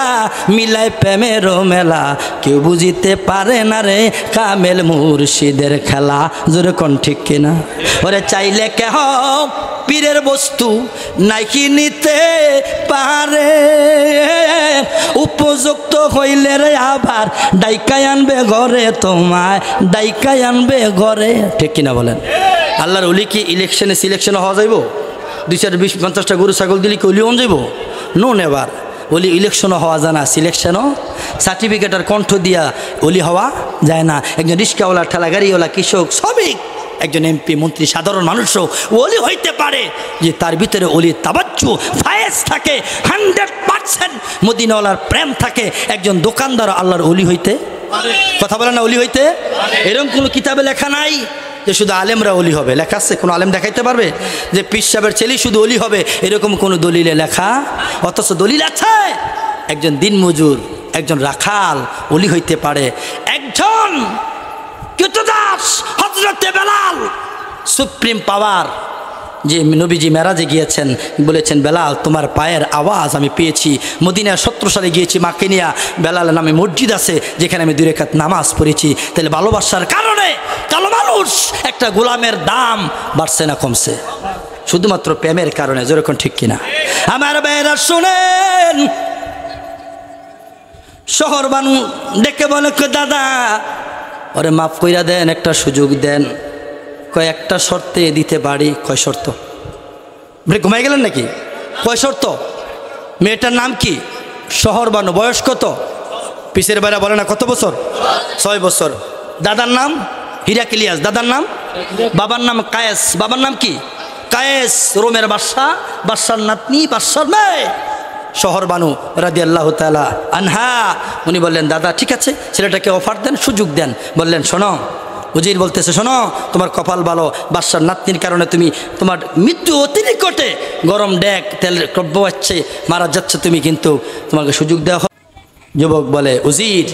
মিলাই প্রেমের মেলা। কেউ বুঝিতে পারে না রে কামেল মুর্শিদের খেলা। জোরে কোন ঠিক কিনা? ওরে চাইলে কেহ পীরের বস্তু নাকি নিতে পারে, উপযুক্ত হইলে রে আবার ডাইকায় আনবে ঘরে, তোমায় ডাইকায় আনবে ঘরে। ঠিক কিনা বলেন? আল্লাহর ওলি কি ইলেকশনে সিলেকশনে হওয়া যাইব? 220-50টা গরু ছাগল দিলে কি ওলি হন যাইব? নো নেবার। ওলি ইলেকশনও হওয়া যায় না, সিলেকশনও সার্টিফিকেট আর কণ্ঠ দিয়া ওলি হওয়া যায় না। একজন রিক্সাওয়ালা, ঠেলাগাড়িওয়ালা, কৃষক, শ্রমিক, একজন এমপি, মন্ত্রী, সাধারণ মানুষও ওলি হইতে পারে, যে তার ভিতরে ওলি তাবাজ্জু ফায়েজ থাকে, 100% মদিনাওয়ালার প্রেম থাকে। একজন দোকানদার আল্লাহর ওলি হইতে কথা বলে না, ওলি হইতে? এরকম কোনো কিতাবে লেখা নাই যে শুধু আলেমরা ওলি হবে। লেখা আছে? কোনো আলেম দেখাইতে পারবে যে পীর সাহেবের ছেলেই শুধু ওলি হবে? এরকম কোনো দলিলে লেখা? অথচ দলিল আছে একজন দিনমজুর, একজন রাখাল ওলি হইতে পারে। একজন কৃতদাস হযরতে বেলাল, সুপ্রিম পাওয়ার, যে নবীজি মেরাজে গিয়েছেন, বলেছেন বেলাল তোমার পায়ের আওয়াজ আমি পেয়েছি। মদিনায় 17 সালে গিয়েছি মাকে নিয়া। বেলাল নামে মসজিদ আছে যেখানে আমি 2 রাকাত নামাজ পড়েছি। তাহলে ভালোবাসার কারণে কালো মানুষ একটা গোলামের দাম বাড়ছে না কমছে? শুধুমাত্র প্রেমের কারণে। যেরকম ঠিক কিনা? আমার ভাইরা শুনেন, শহর বানু ডেকে বলে, দাদা ওরে মাফ কইরা দেন, একটা সুযোগ দেন। কয় একটা শর্তে দিতে পারি। কয় শর্ত? ঘুমাই গেলেন নাকি? কয় শর্ত? মেয়েটার নাম কি? শহর বানু। বয়স কত? পিসের বাইরা বলে না কত বছর? 6 বছর। দাদার নাম হিরাক্লিয়াস। দাদার নাম? বাবার নাম কায়েস। বাবার নাম কি? কায়েস, রোমের বাদশা, বাদশার নাতনি, বাদশার মেয়ে। শহর বানু রাদিয়াল্লাহু তাআলা আনহা উনি বললেন, দাদা ঠিক আছে, ছেলেটাকে অফার দেন, সুযোগ দেন। বললেন, শোনো, উজির বলতেছে, শোনো, তোমার কপাল ভালো, বাদশার নাতনির কারণে তুমি, তোমার মৃত্যু অতি নিকটে, গরম ডেক তেল ক্রব্য হচ্ছে, মারা যাচ্ছে তুমি, কিন্তু তোমাকে সুযোগ দেওয়া। যুবক বলে, উজির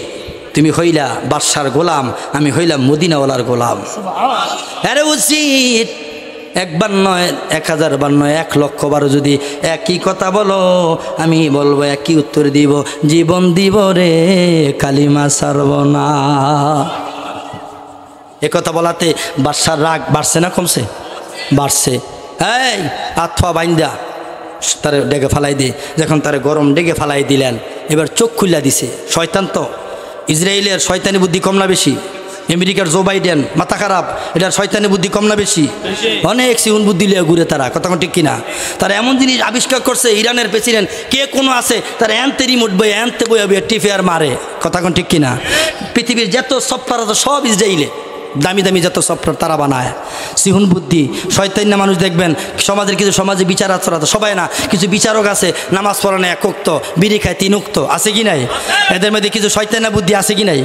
তুমি হইলা বাদশার গোলাম, আমি হইলাম মদিনাওয়ালার গোলাম। আরে উচিত একবার নয়, 1000 বার নয়, 1,00,000 বার যদি একই কথা বলো, আমি বলবো একই উত্তর দিব, জীবন দিব রে কালিমা ছাড়ব না। একথা বলাতে বাদশার রাগ বাড়ছে না কমছে? বাড়ছে। এই আত্মা বাইন্দা তারে ডেকে ফালাই দিয়ে, যখন তারে গরম ডেকে ফালাই দিলেন, এবার চোখ খুল্লা দিছে। শয়তান তো, ইসরায়েলের শয়তানি বুদ্ধি কম না বেশি? আমেরিকার জো বাইডেন মাথা খারাপ, এটার শয়তানি বুদ্ধি কম না বেশি? অনেক সিউন বুদ্ধি লিয়ে ঘুরে তারা, কথা ঠিক কিনা? তারা এমন জিনিস আবিষ্কার করছে, ইরানের প্রেসিডেন্ট কে কোনো আছে তারা এনতে রিমোট বই এনতে বই টিফে আর মারে, কথা ঠিক কিনা? পৃথিবীর যত সফটওয়্যার আছে সব ইসরায়েলে, দামি দামি যত সফটওয়্যার তারা বানায়। সিহুন বুদ্ধি শয়তান্না মানুষ দেখবেন সমাজের কিছু, সমাজে বিচার আচরণ আছে, সবাই না, কিছু বিচারক আছে নামাজ পড়ে না 1 ওয়াক্ত, বিড়ি খায় 3 ওয়াক্ত, আছে কি নাই? এদের মধ্যে কিছু শয়তান্না বুদ্ধি আছে কি নাই?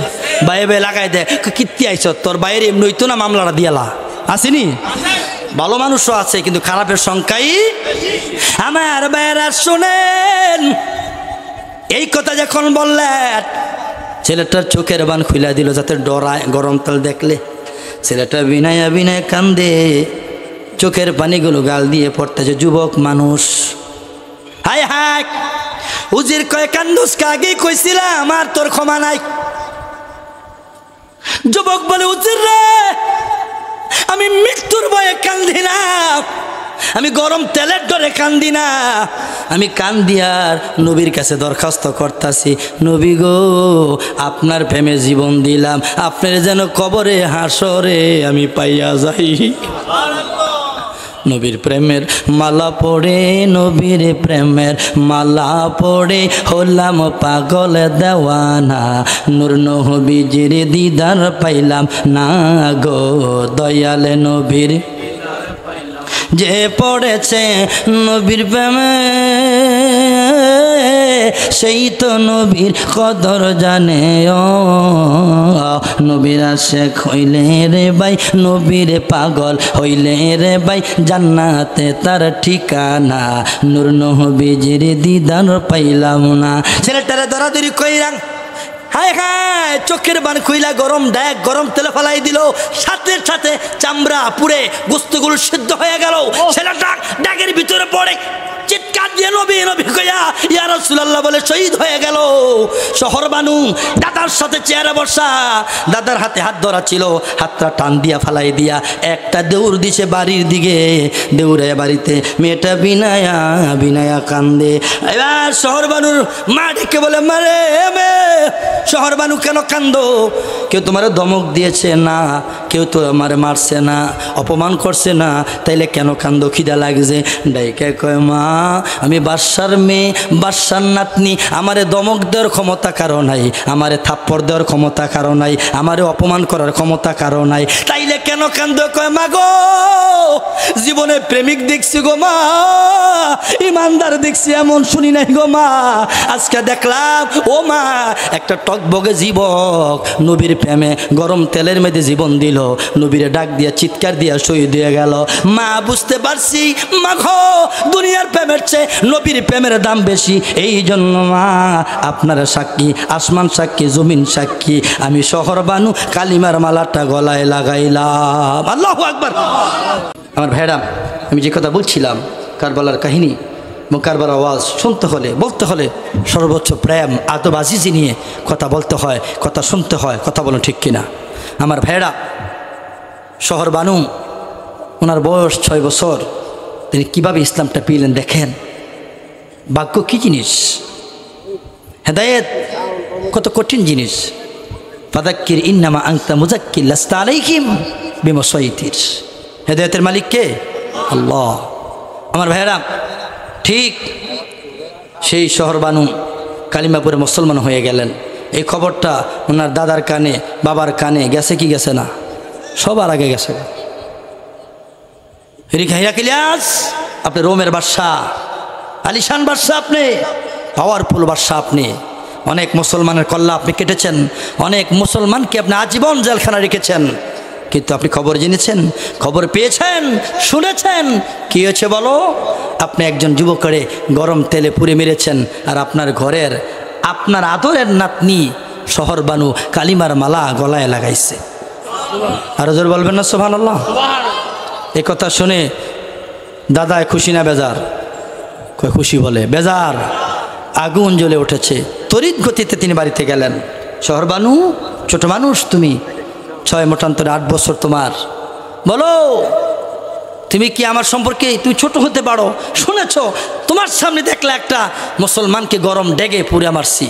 বাইরে বাইরে লাগাই দেয়, কীর্তি আইস তোর বাইরে এমনি হইতো না, মামলাটা দিয়ালা, আসেনি? ভালো মানুষও আছে কিন্তু খারাপের সংখ্যাই। আমার বাইরা শোনেন, এই কথা যখন বললেন, ছেলেটার চোখের বান খুলে দিল যাতে ডরায়। গরম তেল দেখলে ছেলেটা বিনায়া বিনায় কান্দে, চোখের পানিগুলো গাল দিয়ে পড়তেছে। যুবক মানুষ, হায় হায় উজির কয় কান্দুসকে আগেই কইছিলাম আর তোর ক্ষমা নাই। যুবক বলে, উজির রে আমি মৃত্যুর ভয়ে কান্দি না, আমি গরম তেলের ডরে কান্দি না, আমি কান্দিয়ার নবীর কাছে দরখাস্ত করতেছি, নবী গো আপনার প্রেমে জীবন দিলাম, আপনার যেন কবরে হাসরে আমি পাইয়া যাই। নবীর প্রেমের মালা পড়ে, নবীর প্রেমের মালা পড়ে হলাম পাগল দেওয়ানা, নূর নবীজির দিদার পাইলাম না গো দয়ালে নবীর যে পড়েছে নবীর প্রেমে, সেই তো নবীর কদর জানে। ও নবীর আশেক হইলে রে ভাই, নবীর পাগল হইলে রে ভাই, জান্নাতে তার ঠিকানা, নূর নবীজির দিদার পাইলাম না। ছেলেটারে দরাদরি কইরাং, হায় হায় চোখের বান খুইলা গরম দেখ, গরম তেলে ফালাই দিল, সাথে সাথে চামড়া পুড়ে গোস্তগুলো সিদ্ধ হয়ে গেল। ছেলেটা ডাকের ভিতরে পড়ে চিৎকার দিয়ে নবী নবী কইয়া ইয়া রাসূলুল্লাহ বলে শহীদ হয়ে গেল। শহর বানু দাদার সাথে চেয়ারে বসা, দাদার হাতে হাত ধরা ছিল, হাতটা টান দিয়া ফালাই দিয়া একটা দৌড় দিছে বাড়ির দিকে। দৌড়ে বাড়িতে মেয়েটা বিনায়া বিনায়া কান্দে। এবার শহর বানুর মা ডেকে বলে, মারে মেয়ে শহর বানু কেন কান্দো? কেউ তোমার ধমক দিয়েছে না, কেউ তো আমার মারছে না, অপমান করছে না, তাইলে কেন কান্দো? খিদা লাগছে। ডাইকে কয়, মা আমি বাদশার মেয়ে, বাদশার নাতনি, আমারে ধমক দেওয়ার ক্ষমতা কারো নাই, আমারে থাপ্পড় দেওয়ার ক্ষমতা কারো নাই, আমারে অপমান করার ক্ষমতা কারো নাই, তাইলে কেন কান্দো? কয়, মা গো জীবনে প্রেমিক দেখছি গো মা, ইমানদার দেখছি এমন শুনি নাই গো মা, আজকে দেখলাম ও মা একটা টকবগে যুবক নবীর প্রেমে গরম তেলের মধ্যে জীবন দিল, নবীরে ডাক দিয়া চিৎকার দিয়া শহীদ হয়ে গেল। মা বুঝতে পারছি মা গো দুনিয়ার প্রেমের চেয়ে নবীর প্রেমের দাম বেশি, এই জন্য মা আপনার সাক্ষী, আসমান সাক্ষী, জমিন সাক্ষী, আমি শহর বানু কালিমার মালাটা গলায় লাগাইলাম। আল্লাহু আকবার। আমার ভাইরা, আমি যে কথা বলছিলাম কারবালার কাহিনী, কারবালার আওয়াজ শুনতে হলে, বলতে হলে সর্বোচ্চ প্রেম আদব আজিজি নিয়ে কথা বলতে হয়, কথা শুনতে হয়, কথা বলুন ঠিক কিনা? আমার ভাইরা, শহর বানু ওনার বয়স 6 বছর, তিনি কীভাবে ইসলামটা পেলেন দেখেন। ভাগ্য কী জিনিস, হেদায়েত কত কঠিন জিনিস। ফাযাক্কির ইন্নামা আনতা মুযাক্কির লাস্তা আলাইহিম বিমুসাইতির। হেদায়েতের মালিক কে? আল্লাহ। আমার ভাইয়েরা, ঠিক সেই শহর বানু কালিমাপুরে মুসলমান হয়ে গেলেন। এই খবরটা ওনার দাদার কানে, বাবার কানে গেছে কি গেছে না? সবার আগে গেছে। হিরাকিলিয়াস, আপনি রোমের বাদশাহ, আলিশান বাদশাহ, আপনি পাওয়ারফুল বাদশাহ, আপনি অনেক মুসলমানের কল্লা আপনি কেটেছেন, অনেক মুসলমানকে আপনি আজীবন জেলখানা রেখেছেন, কিন্তু আপনি খবর জেনেছেন, খবর পেয়েছেন, শুনেছেন, কি হয়েছে বলো? আপনি একজন যুবকরে গরম তেলে পুড়ে মেরেছেন, আর আপনার ঘরের, আপনার আদরের নাতনি শহর বানু কালিমার মালা গলায় লাগাইছে। আরো জোর বলবেন না সুবহানাল্লাহ। এই কথা শুনে দাদায় খুশি না বেজার? খুশি বলে। বেজার, আগুন জ্বলে উঠেছে। তড়িৎ গতিতে তিনি বাড়িতে গেলেন। শহর বানু, ছোট মানুষ তুমি, 6 মতান্তরে 8 বছর তোমার, বলো তুমি কি আমার সম্পর্কে, তুমি ছোট হতে পারো, শুনেছ তোমার সামনে দেখলে একটা মুসলমানকে গরম ডেগে পুড়ে মারছি,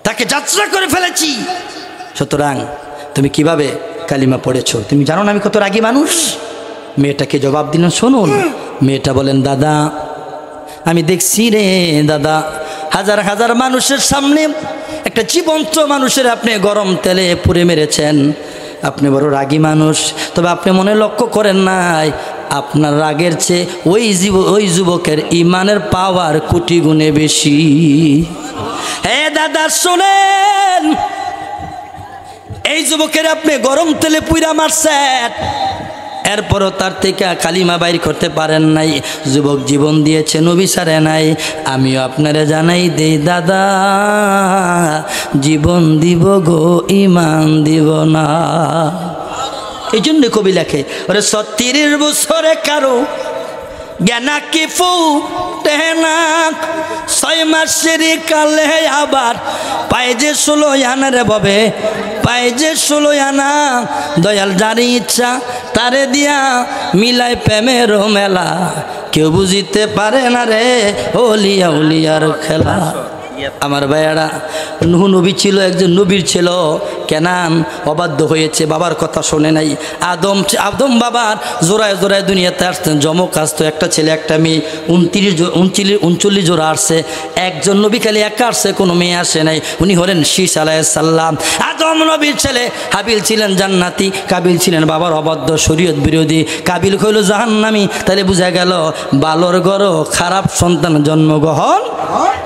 তাকে যাত্রা করে ফেলেছি, সুতরাং তুমি কিভাবে কালিমা পড়েছ, তুমি জানো না আমি কত রাগী মানুষ? মেয়েটাকে জবাব দিলেন, শুনুন। মেয়েটা বলেন, দাদা আমি দেখছি রে দাদা, হাজার হাজার মানুষের সামনে একটা জীবন্ত মানুষের আপনি গরম তেলে পুড়ে মেরেছেন। আপনি বড় রাগী মানুষ, তবে আপনি মনে লক্ষ্য করেন নাই আপনার রাগের চেয়ে ওই যুবকের ইমানের পাওয়ার কোটি গুণে বেশি। হে দাদা শোনেন, এই যুবকের আপনি গরম তেলে পুইরা মারছেন, এরপরও তার থেকে কালিমা বাইর করতে পারেন নাই। যুবক জীবন দিয়েছে, নবী ছাড়ে নাই। আমিও আপনারা জানাই দেই দাদা, জীবন দিব গো, ইমান দিব না। এই জন্য কবি লেখে, ওরে 36 বছরে কারো জ্ঞানা কি ফু টেনা, 6 মাসের কালে আবার পায় যে 16 আনা রে ববে, পায় যে 16 আনা। দয়াল যার ইচ্ছা তারে দিয়া মিলায় প্রেমের মেলা, কেউ বুঝিতে পারে না রে ওলিয়া উলিয়ার খেলা। আমার ভাইয়ারা, নূহ নবী ছিল, একজন নবীর ছিল, কেনান অবাধ্য হয়েছে, বাবার কথা শোনে নাই। আদম বাবার জোড়ায় জোড়ায় দুনিয়াতে আসতেন, জমক আসতো, একটা ছেলে একটা মেয়ে, 39 জোড়া আসছে। একজন নবী খালি একা আসছে, কোনো মেয়ে আসে নাই। উনি হলেন শীষ আলাইহিস সালাম। আদম নবীর ছেলে হাবিল ছিলেন জান্নাতি, কাবিল ছিলেন বাবার অবাধ্য শরীয়ত বিরোধী। কাবিল হইল জাহান্নামী। তাহলে বোঝা গেল বালর গড় খারাপ সন্তান জন্মগ্রহণ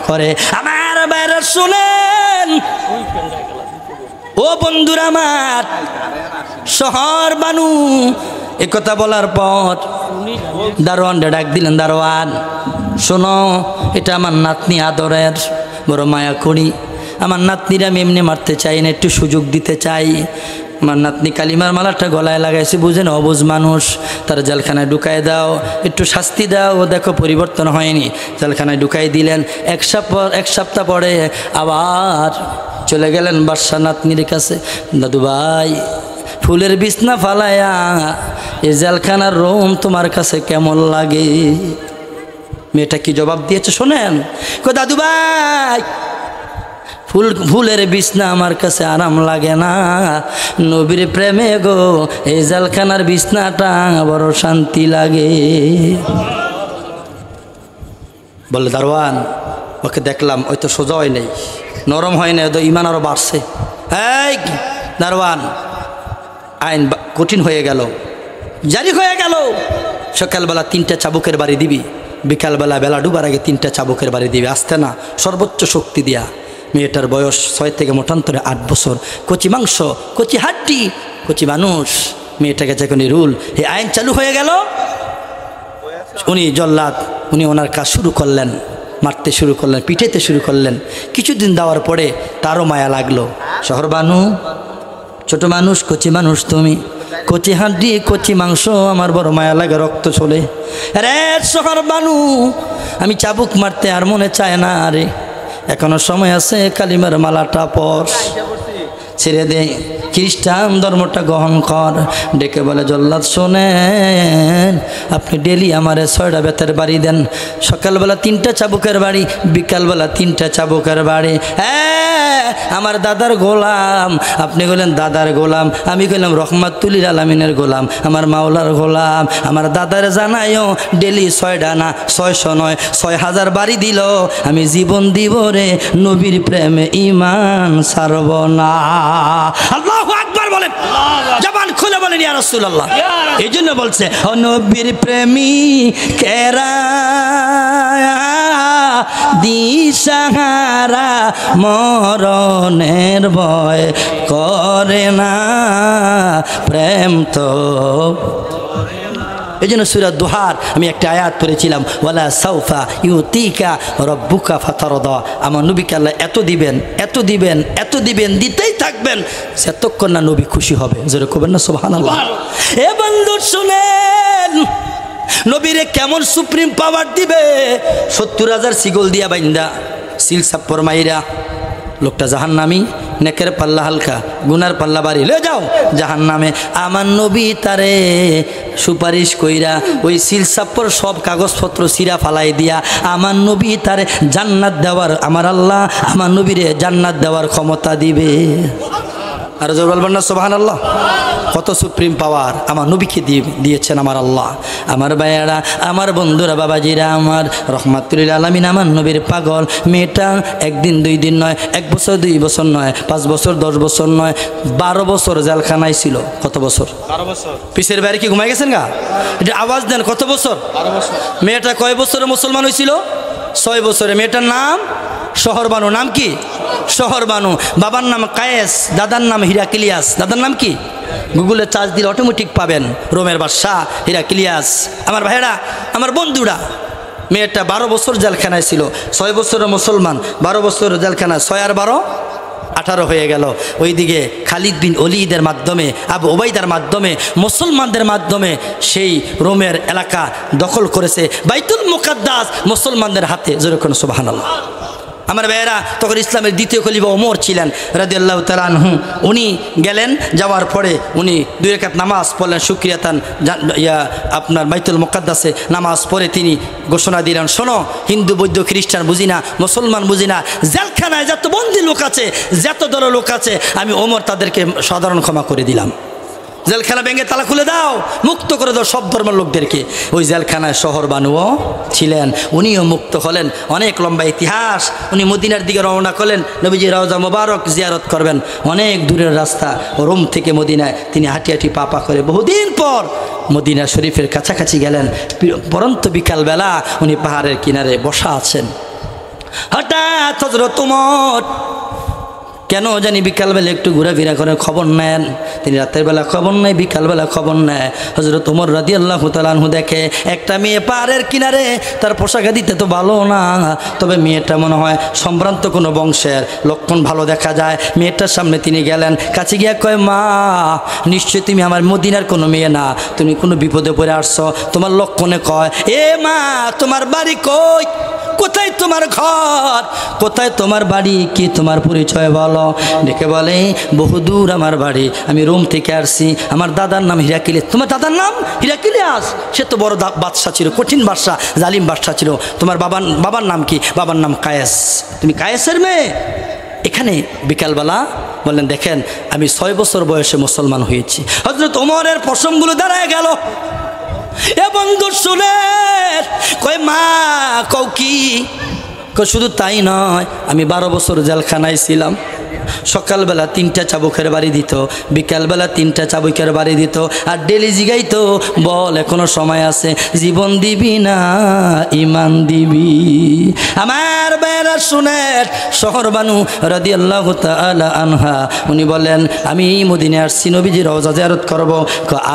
করে। আমার বাইরে শুনেন ও বন্ধুরা আমার, শহর বানু এ কথা বলার পর দারোয়ান ডাক দিলেন, দারোয়ান শোনো, এটা আমার নাতনি আদরের, বড় মায়া করি। আমার নাতনিরা আমি এমনি মারতে চাই না, একটু সুযোগ দিতে চাই। আমার নাতনি কালিমার মালাটা গলায় লাগাইছে, বুঝেন অবুঝ মানুষ, তার জেলখানায় ঢুকাই দাও, একটু শাস্তি দাও। দেখো পরিবর্তন হয়নি, জেলখানায় ঢুকাই দিলেন। এক সপ্তাহ পরে আবার চলে গেলেন বাদশা নাতনির কাছে, দাদু ভাই ফুলের বিছনা ফালায়া এই জেলখানার রুম তোমার কাছে কেমন লাগে? মেয়েটা কি জবাব দিয়েছে শোনেন, দাদু ভাই ফুলের বিছনা আমার কাছে আরাম লাগে না, নবীর প্রেমে গো এই জেলখানার বিছনাটা বড় শান্তি লাগে। বলে দারোয়ান, ওকে দেখলাম ওই তো সোজা হয় নাই, নরম হয় না, ওই তো ইমান আরও বাড়ছে। এই দারোয়ান, আইন কঠিন হয়ে গেল, জারি হয়ে গেল। সকালবেলা 3টা চাবুকের বাড়ি দিবি, বিকালবেলা বেলা ডুবার আগে 3টা চাবুকের বাড়ি দিবি, আসতে না, সর্বোচ্চ শক্তি দিয়া। মেয়েটার বয়স 6 থেকে মোটান্তরে 8 বছর, কচি মাংস, কচি হাড্ডি, কচি মানুষ। মেয়েটাকে যখন রুল এই আইন চালু হয়ে গেল, উনি জল্লাদ, উনি ওনার কাজ শুরু করলেন, মারতে শুরু করলেন, পিটাইতে শুরু করলেন। কিছুদিন দেওয়ার পরে তারও মায়া লাগলো। শহর বানু, ছোট মানুষ, কচি মানুষ তুমি, কচি হাড্ডি, কচি মাংস, আমার বড় মায়া লাগে, রক্ত চলে। রে শহর বানু, আমি চাবুক মারতে আর মনে চায় না রে, এখনো সময় আছে, কালিমার মালাটা পর, ছেড়ে দে, খ্রিস্টান ধর্মটা গ্রহণ কর। ডেকে বলে, জল্লাদ শোনেন, আপনি ডেলি আমারে 6টা বেতের বাড়ি দেন, সকালবেলা 3টা চাবুকের বাড়ি, বিকালবেলা 3টা চাবুকের বাড়ি। হ্যাঁ, আমার দাদার গোলাম। আপনি বললেন দাদার গোলাম, আমি কইলাম রহমাতুল্লিল আলামিনের গোলাম, আমার মাওলার গোলাম। আমার দাদার জানাইও ডেলি 6টা না, 600 নয়, 6000 বাড়ি দিল, আমি জীবন দিব রে, নবীর প্রেমে ইমান ছাড়ব না। আল্লাহু আকবার বলেন, জবান খুলে বলেন ইয়া রাসূলুল্লাহ। এই জন্য বলছে, ও নবীর প্রেমী কেরা দিশাহারা মরণের ভয় করে না, প্রেম তো এই জন্য সূরা দুহার আমি একটা আয়াত পড়েছিলাম, ওয়ালা সাউফা ইউতিকা রাব্বুকা ফাতারদা। আমার নবীকে আল্লাহ এত দিবেন, এত দিবেন, এত দিবেন, দিতেই থাকবেন যতক্ষণ না নবী খুশি হবে। জোরে কবেন না সুবহানাল্লাহ। এ বন্ধু শুনেন, নবীরে কেমন সুপ্রিম পাওয়ার দিবে। 70,000 শিকল দিয়া বাইন্দা সিল সাপ্পর মাইরা লোকটা জাহান্নামী, নেকের পাল্লা হালকা, গুনার পাল্লা বাড়ি লয়ে যাও জাহান্নামে। আমার নবী তারে সুপারিশ কইরা ওই সিল সাপ্পর সব কাগজপত্র সিরা ফালাই দিয়া আমার নবী তারে জান্নাত দেওয়ার, আমার আল্লাহ আমার নবীরে জান্নাত দেওয়ার ক্ষমতা দিবে। আর জোর বলবেন না সুবহানাল্লাহ। কত সুপ্রিম পাওয়ার আমার নবীকে দিয়েছেন আমার আল্লাহ। আমার ভাইয়ারা, আমার বন্ধুরা, বাবাজিরা আমার, রহমাতুল আলামিন আমার নবীর পাগল। মেয়েটা একদিন 2 দিন নয়, 1 বছর 2 বছর নয়, 5 বছর 10 বছর নয়, 12 বছর জেলখানায় ছিল। কত বছর? 12 বছর। পিছের বাইরে কি ঘুমাই গেছেন গা? এটা আওয়াজ দেন, কত বছর? 12 বছর। মেয়েটা কয় বছরে মুসলমান হয়েছিল? 6 বছরে। মেয়েটার নাম শহরবানু। নাম কি? শহরবানু। বাবার নাম কায়েস, দাদার নাম হিরাক্লিয়াস। দাদার নাম কি? গুগলে চার্জ দিলে অটোমেটিক পাবেন, রোমের বাদশা হিরাক্লিয়াস। আমার ভাইয়েরা, আমার বন্ধুরা, মেয়েটা 12 বছর জেলখানায় ছিল। 6 বছরের মুসলমান, 12 বছর জেলখানায়, 6 আর 12 18 হয়ে গেল। ওইদিকে খালিদ বিন ওলীদের মাধ্যমে, আবু ওবাইদার মাধ্যমে, মুসলমানদের মাধ্যমে সেই রোমের এলাকা দখল করেছে। বাইতুল মুকাদ্দাস মুসলমানদের হাতে। যেরকম সুবহানাল্লাহ। আমার ভাইয়েরা, তখন ইসলামের দ্বিতীয় খলিফা ওমর ছিলেন রাদিয়াল্লাহু তাআলা আনহু। উনি গেলেন, যাওয়ার পরে উনি 2 রাকাত নামাজ পড়লেন শুকরিয়াতান, আপনার বাইতুল মুকাদ্দাসে নামাজ পড়ে তিনি ঘোষণা দিলেন, শোনো হিন্দু বৌদ্ধ খ্রিস্টান বুঝি না, মুসলমান বুঝি না, জেলখানায় যত বন্দী লোক আছে, যত দল লোক আছে, আমি ওমর তাদেরকে সাধারণ ক্ষমা করে দিলাম। জেলখানা ভেঙে তালা খুলে দাও, মুক্ত করে দাও সব ধর্মের লোকদেরকে। ওই জেলখানায় শহরবানুও ছিলেন, উনিও মুক্ত হলেন। অনেক লম্বা ইতিহাস। উনি মদিনার দিকে রওনা করলেন, নবীজি রওজা মোবারক জিয়ারত করবেন। অনেক দূরের রাস্তা, রোম থেকে মদিনায় তিনি হাঁটি হাঁটি পা করে বহুদিন পর মদিনা শরীফের কাছাকাছি গেলেন। পরন্ত বিকালবেলা উনি পাহাড়ের কিনারে বসা আছেন। হঠাৎ হযরত ওমর কেন জানি বিকালবেলা একটু ঘোরাফেরা করে, খবর নেন। তিনি রাতের বেলা খবর নেয়, বিকালবেলা খবর নেয়। হযরত ওমর রাদিয়াল্লাহু তাআলা আনহু দেখে একটা মেয়ে পাহাড়ের কিনারে, তার পোশাক দিতে তো ভালো না, তবে মেয়েটা মনে হয় সম্ভ্রান্ত কোনো বংশের, লক্ষণ ভালো দেখা যায়। মেয়েটার সামনে তিনি গেলেন, কাছে গিয়া কয়, মা নিশ্চয়ই তুমি আমার মদিনার কোনো মেয়ে না, তুমি কোনো বিপদে পড়ে আসছো। তোমার লক্ষণে কয়, এ মা তোমার বাড়ি কই, কোথায় তোমার ঘর, কোথায় তোমার বাড়ি, কি তোমার পরিচয় বলো। ডেকে বলে, বহুদূর আমার বাড়ি, আমি রোম থেকে আসছি, আমার দাদার নাম হিরাক্লিয়াস। তোমার দাদার নাম হিরাক্লিয়াস? সে তো বড় বাদশা ছিল, কঠিন বাদশা, জালিম বাদশা ছিল। তোমার বাবার নাম কি? বাবার নাম কায়েস। তুমি কায়েসের মেয়ে? এখানে বিকালবেলা বললেন, দেখেন আমি 6 বছর বয়সে মুসলমান হয়েছি। হযরত ওমরের পশমগুলো দাঁড়ায় গেল। এ বন্ধু শুনে কয়, মা কও কি? শুধু তাই নয়, আমি 12 বছর জেলখানায় ছিলাম। সকালবেলা 3টা চাবুকের বাড়ি দিত, বিকালবেলা 3টা চাবুকের বাড়ি দিত, আর ডেলি জিগাইতো, বল এখনো সময় আছে, জীবন দিবি না ইমান দিবি। আমার ভাইরা শুনেন, শহরবানু রাদিয়াল্লাহু তাআলা আনহা উনি বলেন, আমি মদিনায় আসছি নবীজির রওজা জিয়ারত করব।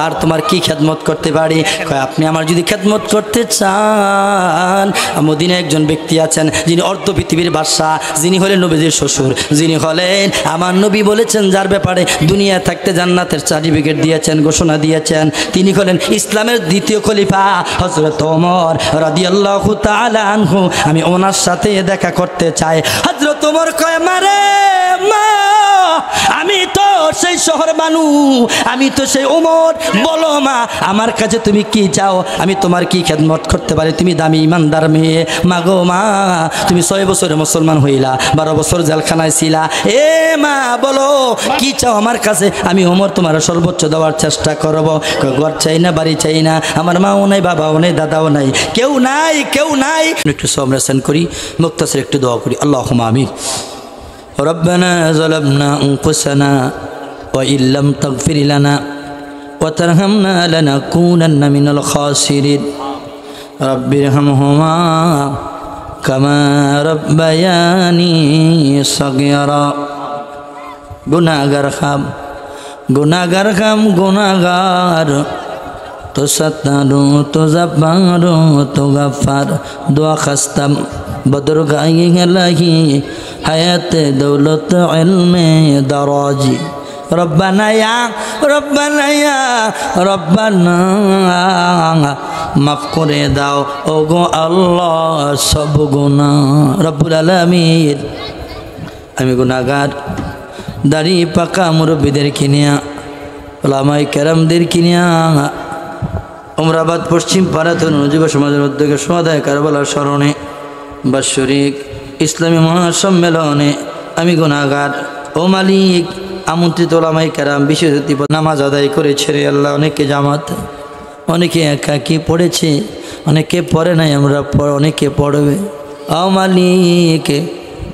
আর তোমার কি খেদমত করতে পারি? কয়, আপনি আমার যদি খেদমত করতে চান, মদিনায় একজন ব্যক্তি আছেন যিনি অর্ধ পৃথিবীর বাদশা, যিনি হলেন নবীজির শ্বশুর, যিনি হলেন আমার নবী বলেছেন যার ব্যাপারে দুনিয়া থাকতে জান্নাতের সার্টিফিকেট দিয়েছেন, ঘোষণা দিয়েছেন, তিনি হলেন ইসলামের দ্বিতীয় খলিফা হযরত ওমর রাদিয়াল্লাহু তাআলা আনহু। আমি ওনার সাথে দেখা করতে চাই। হযরত ওমর কয়, মারে মা, আমি তো সেই শহরবানু, আমি তো সেই ওমর, বলো মা আমার কাছে তুমি কি চাও, আমি তোমার কি খেদমত করতে পারি? তুমি দামি ইমানদার মেয়ে, মাগো মা তুমি 6 বছরে মুসলমান হইলা, 12 বছর জেলখানায় ছিলা, এ মা বলো কি চাও আমার কাছে, আমি ওমর তোমার সর্বোচ্চ দেওয়ার চেষ্টা করব। ঘর চাই না, বাড়ি চাই না, আমার মাও নাই, বাবাও নাই, দাদাও নাই, কেউ নাই, কেউ নাই। একটু সমরেশন করি, মুক্তাসির একটু দোয়া করি। আল্লাহুম্মা আমিন। ربنا ظلمنا أنفسنا وإن لم تغفر لنا وترحمنا لنكونن من الخاسرين رب ارحمهما كما ربياني صغيرا গুনাহগার খাম গুনাহগার তো সাত্তারু তো জাব্বারু তো গাফফার দোয়া খাস্তাম বদর গায়ে গেলাহি হায়াতে দৌলত ইলমে দারাজি রব্বানা ইয়া রব্বানা মাফ করে দাও ওগো আল্লাহ সব গুনাহ রব্বুল আলামিন। আমি গুনাহগার, দাড়ি পাকা মুরব্বীদের কিনিয়া ওলামায়ে কেরামদের কিনিয়া উমরাবাদ পশ্চিম পাড়াতন যুব সমাজের উদ্যোগে সমাদায় কারবালার স্মরণে বাৎসরিক ইসলামী মহাসম্মেলনে আমি গুনাহগার ও মালিক আমন্ত্রিত ওলামায়ে কেরাম বিশেষ অতিথি নামাজ আদায় করেছে রে আল্লাহ। অনেকে জামাত, অনেকে একাকি পড়েছে, অনেকে পড়ে নাই, আমরা অনেকে পড়বে। ও মালিক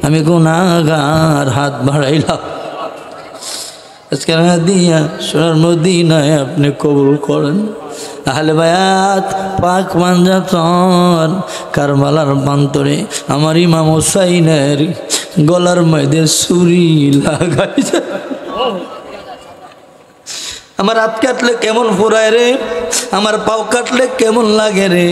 আমি গুনাহগার, হাত বাড়াইলাম আজকে দিয়া সোনার মদিনায় আপনি কবুল করেন। আহলে বায়াত পাক মানজাতন কারবালার প্রান্তরে আমার ইমাম হুসাইনের গলার মধ্যে ছুরি লাগাইছে। আমার হাত কাটলে কেমন ফুরায় রে, আমার পাও কাটলে কেমন লাগে রে,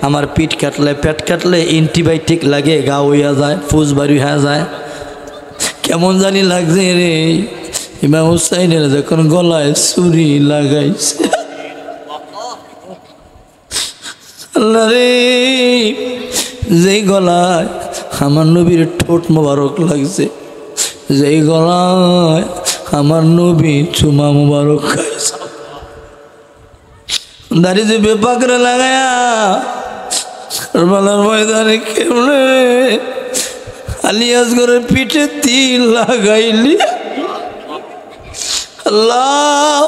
আমার পিঠ কাটলে পেট কাটলে অ্যান্টিবায়োটিক লাগে, গা হইয়া যায়, ফুস বাড়ি হয়ে যায়, কেমন জানি লাগছে রে। ইমাম হুসাইনের যখন গলায় ছুরি লাগাইছে আল্লাহ রে, যেই গলায় আমার নবীর ঠোঁট মোবারক লাগছে, যেই গলায় আমার নবী চুমা মোবারক খাইছে, দাড়ি যে বেপাকরে লাগায়া কারবালার ময়দানে কেমনে আলী আসগরের পিঠে তিল লাগাইলি আল্লাহ।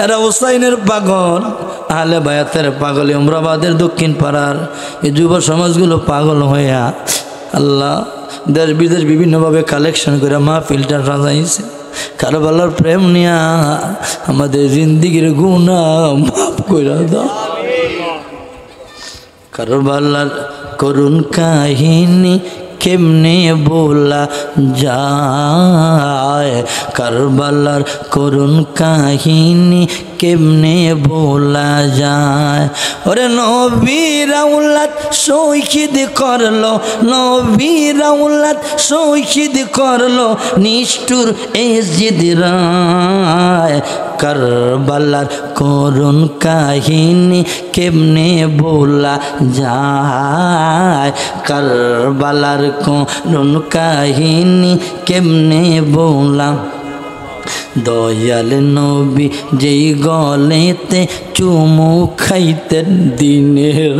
এরা হুসাইনের পাগল, আহলে বায়াতের পাগল, উমরাবাদের দক্ষিণ পাড়ার এই যুব সমাজগুলো পাগল হইয়া আল্লাহ দেশ বিদেশ বিভিন্নভাবে কালেকশন করে মাহফিলটা সাজাইছে। কারবালার প্রেম নিয়া আমাদের জিন্দিগির গুনাহ মাফ কইরা দাও। কারবালার করুণ কাহিনী কেমনে বলা যায়, কারবালার করুণ কাহিনী কেমনে বলা যায়। ওরে নবীর আওলাদ শহীদ করলো, নবীর আওলাদ শহীদ করলো নিষ্ঠুর এজিদ রায়। কারবালার করুণ কাহিনী কেমনে বলা যায়, কারবালার করুণ কাহিনী কেমনে বলা। দয়াল নবী যেই গলেতে চুমু খাইতেন দিনের,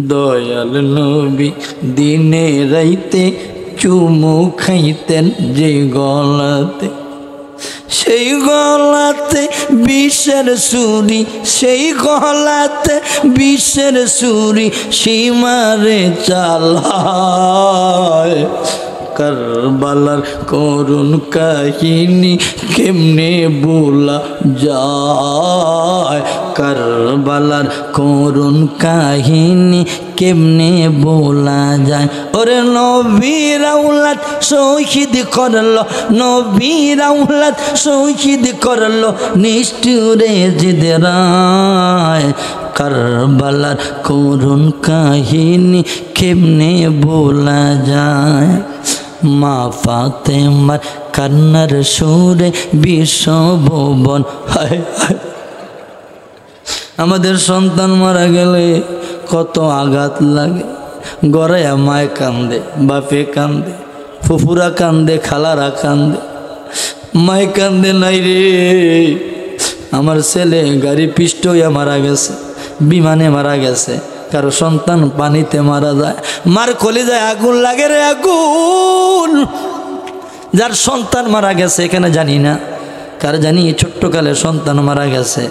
দয়াল নবী দিনে রাইতে চুমু খাইতেন যেই গলাতে, সেই গলাতে বিষের ছুরি, সেই গলাতে বিষের ছুরি সীমারে চালায়। কারবালার করুণ কাহিনী কেমনে বলা যায়, কারবালার করুণ কাহিনী কেমনে বলা যায়। ওরে নবীর আওলাদ শহীদ করলো, নবীর আওলাদ শহীদ করলো নিষ্ঠুরে জিদ রায়। কারবালার করুণ কাহিনী কেমনে বলা যায়। মা ফাতেমার কান্নার সুরে বিশ্বভুবন হায় হায়। আমাদের সন্তান মারা গেলে কত আঘাত লাগে, গড়াইয়া মায় কান্দে, বাপে কান্দে, ফুফুরা কান্দে, খালারা কান্দে, মায় কান্দে নাই রে। আমার ছেলে গাড়ি পিষ্ট হইয়া মারা গেছে, বিমানে মারা গেছে, কারো সন্তান পানিতে মারা যায়, মার কলিজায় আগুন লাগে রে, আগুন। যার সন্তান মারা গেছে এখানে জানি না, কার জানি ছোট্টকালে সন্তান মারা গেছে,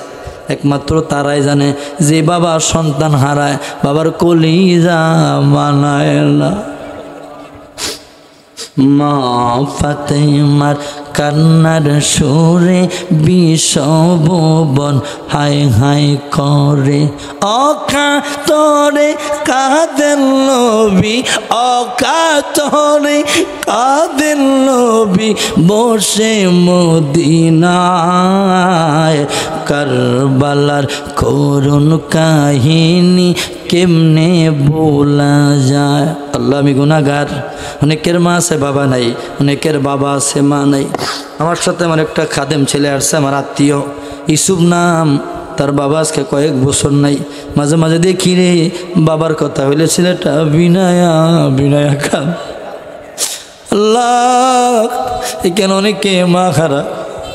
একমাত্র তারাই জানে যে বাবা সন্তান হারায় বাবার কলিজা মানায় না। মা ফাতেমার কান্নার সুরে বিষবন হায় হায় করে অকাতরে কাঁদেন নবী অকাতরে কাঁদেন নবী বসে মদিনায় কারবালার করুণ কাহিনী কেমনে বলা যায়। আল্লাহ আমি গুনাহগার, অনেকের মা আছে বাবা নাই, অনেকের বাবা আছে মা নাই। আমার সাথে আমার একটা খাদেম ছেলে আসছে, আমার আত্মীয় ইসুফ নাম, তার বাবা আজকে কয়েক বছর নাই। মাঝে মাঝে দেখি রে বাবার কথা হইলে ছেলেটা বিনায়া বিনায়া খান। আল্লাহ এখানে অনেকে মা খারাপ,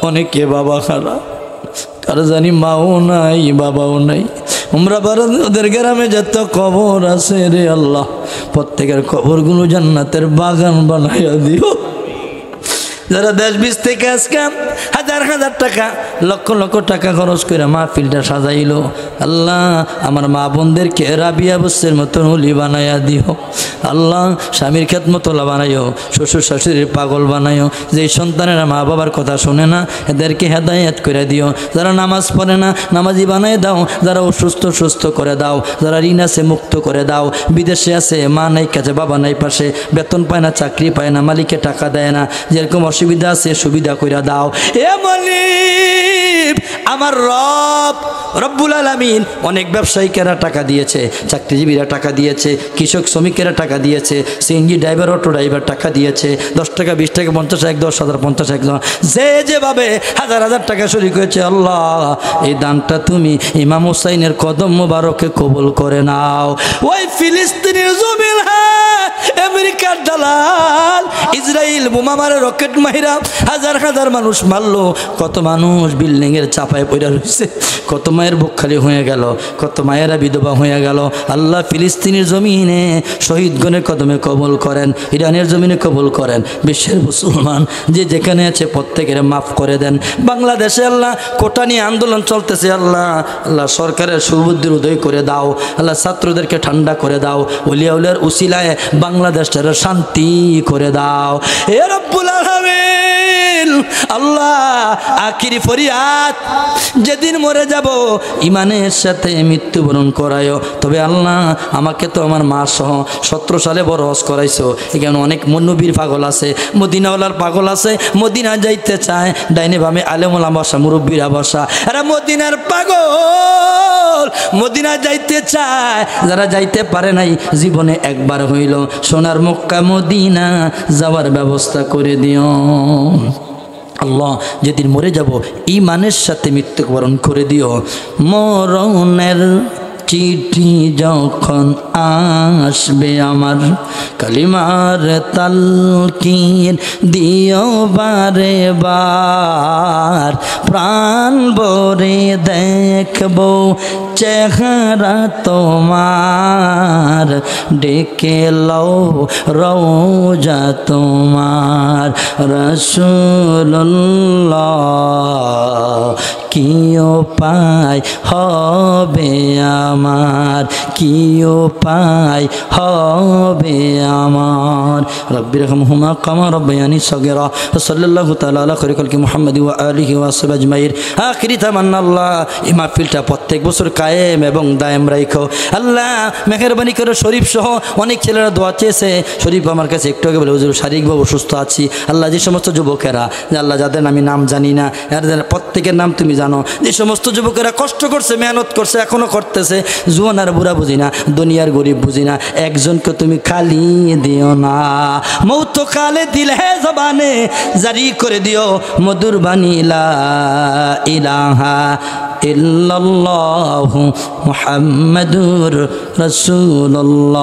অনেকে বাবা খারাপ, কার জানি মাও নাই বাবাও নাই। আমরা ওদের গ্রামে যত কবর আছে রে আল্লাহ, প্রত্যেকের কবরগুলো জান্নাতের বাগান বানাইয়া দিও। যারা দেশ বিশ থেকে আজকে হাজার হাজার টাকা লক্ষ লক্ষ টাকা খরচ করে মাহফিলটা সাজাইলো, আল্লাহ আমার মা বোনদেরকে রাবিয়া বস্যের মতন হলি বানাইয়া দিও। আল্লাহ স্বামীর খেদমতলা বানাইও, শ্বশুর শাশুড়ির পাগল বানাইও। যেই সন্তানেরা মা বাবার কথা শোনে না এদেরকে হেদায়েত করে দিও। যারা নামাজ পড়ে না নামাজি বানাই দাও, যারা অসুস্থ সুস্থ করে দাও, যারা ঋণ আছে মুক্ত করে দাও। বিদেশে আছে মা নাই কাছে বাবা নাই পাশে, বেতন পায় না চাকরি পায় না, মালিকে টাকা দেয় না, যেরকম অসুবিধা আছে সুবিধা কইরা দাও। এ মালিক আমার রব রব্বুল আলামিন অনেক ব্যবসায়িকেরা টাকা দিয়েছে, চাকরিজীবীরা টাকা দিয়েছে, কৃষক শ্রমিকেরা টাকা দিয়েছে, সিএনজি ড্রাইভার অটো ড্রাইভার টাকা দিয়েছে, 10 টাকা 20 টাকা 50 টাকা 10,000 50 একজন যে যেভাবে হাজার হাজার টাকা শরীক হয়েছে। আল্লাহ এই দানটা তুমি ইমাম হুসাইনের কদম মোবারকে কবুল করে নাও। ওই ফিলিস্তিনের জমিন আমেরিকার দালাল ইসরায়েল বোমা মারে রকেট মাইরা হাজার হাজার মানুষ মারলো, কত মানুষ বিল্ডিং এর চাপায় পড়ে রয়েছে, কত মায়ের বুক খালি হয়ে গেল, কত মায়েরা বিধবা হয়ে গেল। আল্লাহ ফিলিস্তিনের জমিনে শহীদগণের কদমে কবুল করেন, ইরানের জমিনে কবুল করেন। বিশ্বের মুসলমান যে যেখানে আছে প্রত্যেকের মাফ করে দেন। বাংলাদেশে আল্লাহ কোটা নিয়ে আন্দোলন চলতেছে, আল্লাহ আল্লাহ সরকারের সুবুদ্ধির উদয় করে দাও, আল্লাহ ছাত্রদেরকে ঠান্ডা করে দাও, ওলিয়া উলিয়ার উসিলায় বাংলাদেশটার শান্তি করে দাও। এ রব্বুল আলামিন আল্লাহ আখিরি ফরিয়াদ, যেদিন মরে যাব ইমানের সাথে মৃত্যুবরণ করায়ও। তবে আল্লাহ আমাকে তো আমার মা সহ 17 সালে বড় হজ করাইছো। এখানে অনেক নবীর পাগল আছে, মদিনাওয়ালার পাগল আছে, মদিনা যাইতে চায়, ডাইনে বামে আলেমুলা বসা, মুরব্বীরা বসা, এরা মদিনার পাগল, মদিনা যাইতে চায়। যারা যাইতে পারে নাই জীবনে একবার হইল সোনার মক্কা মদিনা যাওয়ার ব্যবস্থা করে দিও। আল্লাহ যেদিন মরে যাব ঈমানের সাথে মৃত্যুবরণ করে দিও। মরণের চিঠি যখন আসবে আমার, কালিমার তালকিন দিও বারে বার, প্রাণ ভরে দেখবো চেহারা তোমার, ডেকে লও রওজা তোমার। রাসূলুল্লাহ কি উপায় হবে আমার, কি উপায় হবে আমার। রব্বির রহমহুমা কামা রব্বায়ানি সগীরা। সাল্লাল্লাহু তাআলা আলা খায়রি খালকি মুহাম্মাদ ওয়া আলিহি ওয়া সাহবিহি আজমাইন। আখিরি তামান্না আল্লাহ এই মাহফিলটা প্রত্যেক বছর কায়েম এবং দায়েম রাখো আল্লাহ। মেহেরবানি করে শরীফ সহ অনেক ছেলেরা দোয়া চেয়েছে। শরীফ আমার কাছে একটু আগে বলে হুজুর শারীরিকভাবে অসুস্থ আছি। আল্লাহ যে সমস্ত যুবকেরা আল্লাহ যাদের আমি নাম জানি না, প্রত্যেকের নাম তুমি জানো, যে সমস্ত যুবকেরা কষ্ট করছে মেহনত করছে এখনো করতেছে, জুয়ান আর বুড়া বুঝি না, দুনিয়ার গরিব বুঝি না, একজনকে তুমি খালি দিও না। মৌত কালে দিল হে জবানে জারি করে দিও মধুর বাণী লা ইলাহা ইল্লাল্লাহু মুহাম্মাদুর রাসূলুল্লাহ।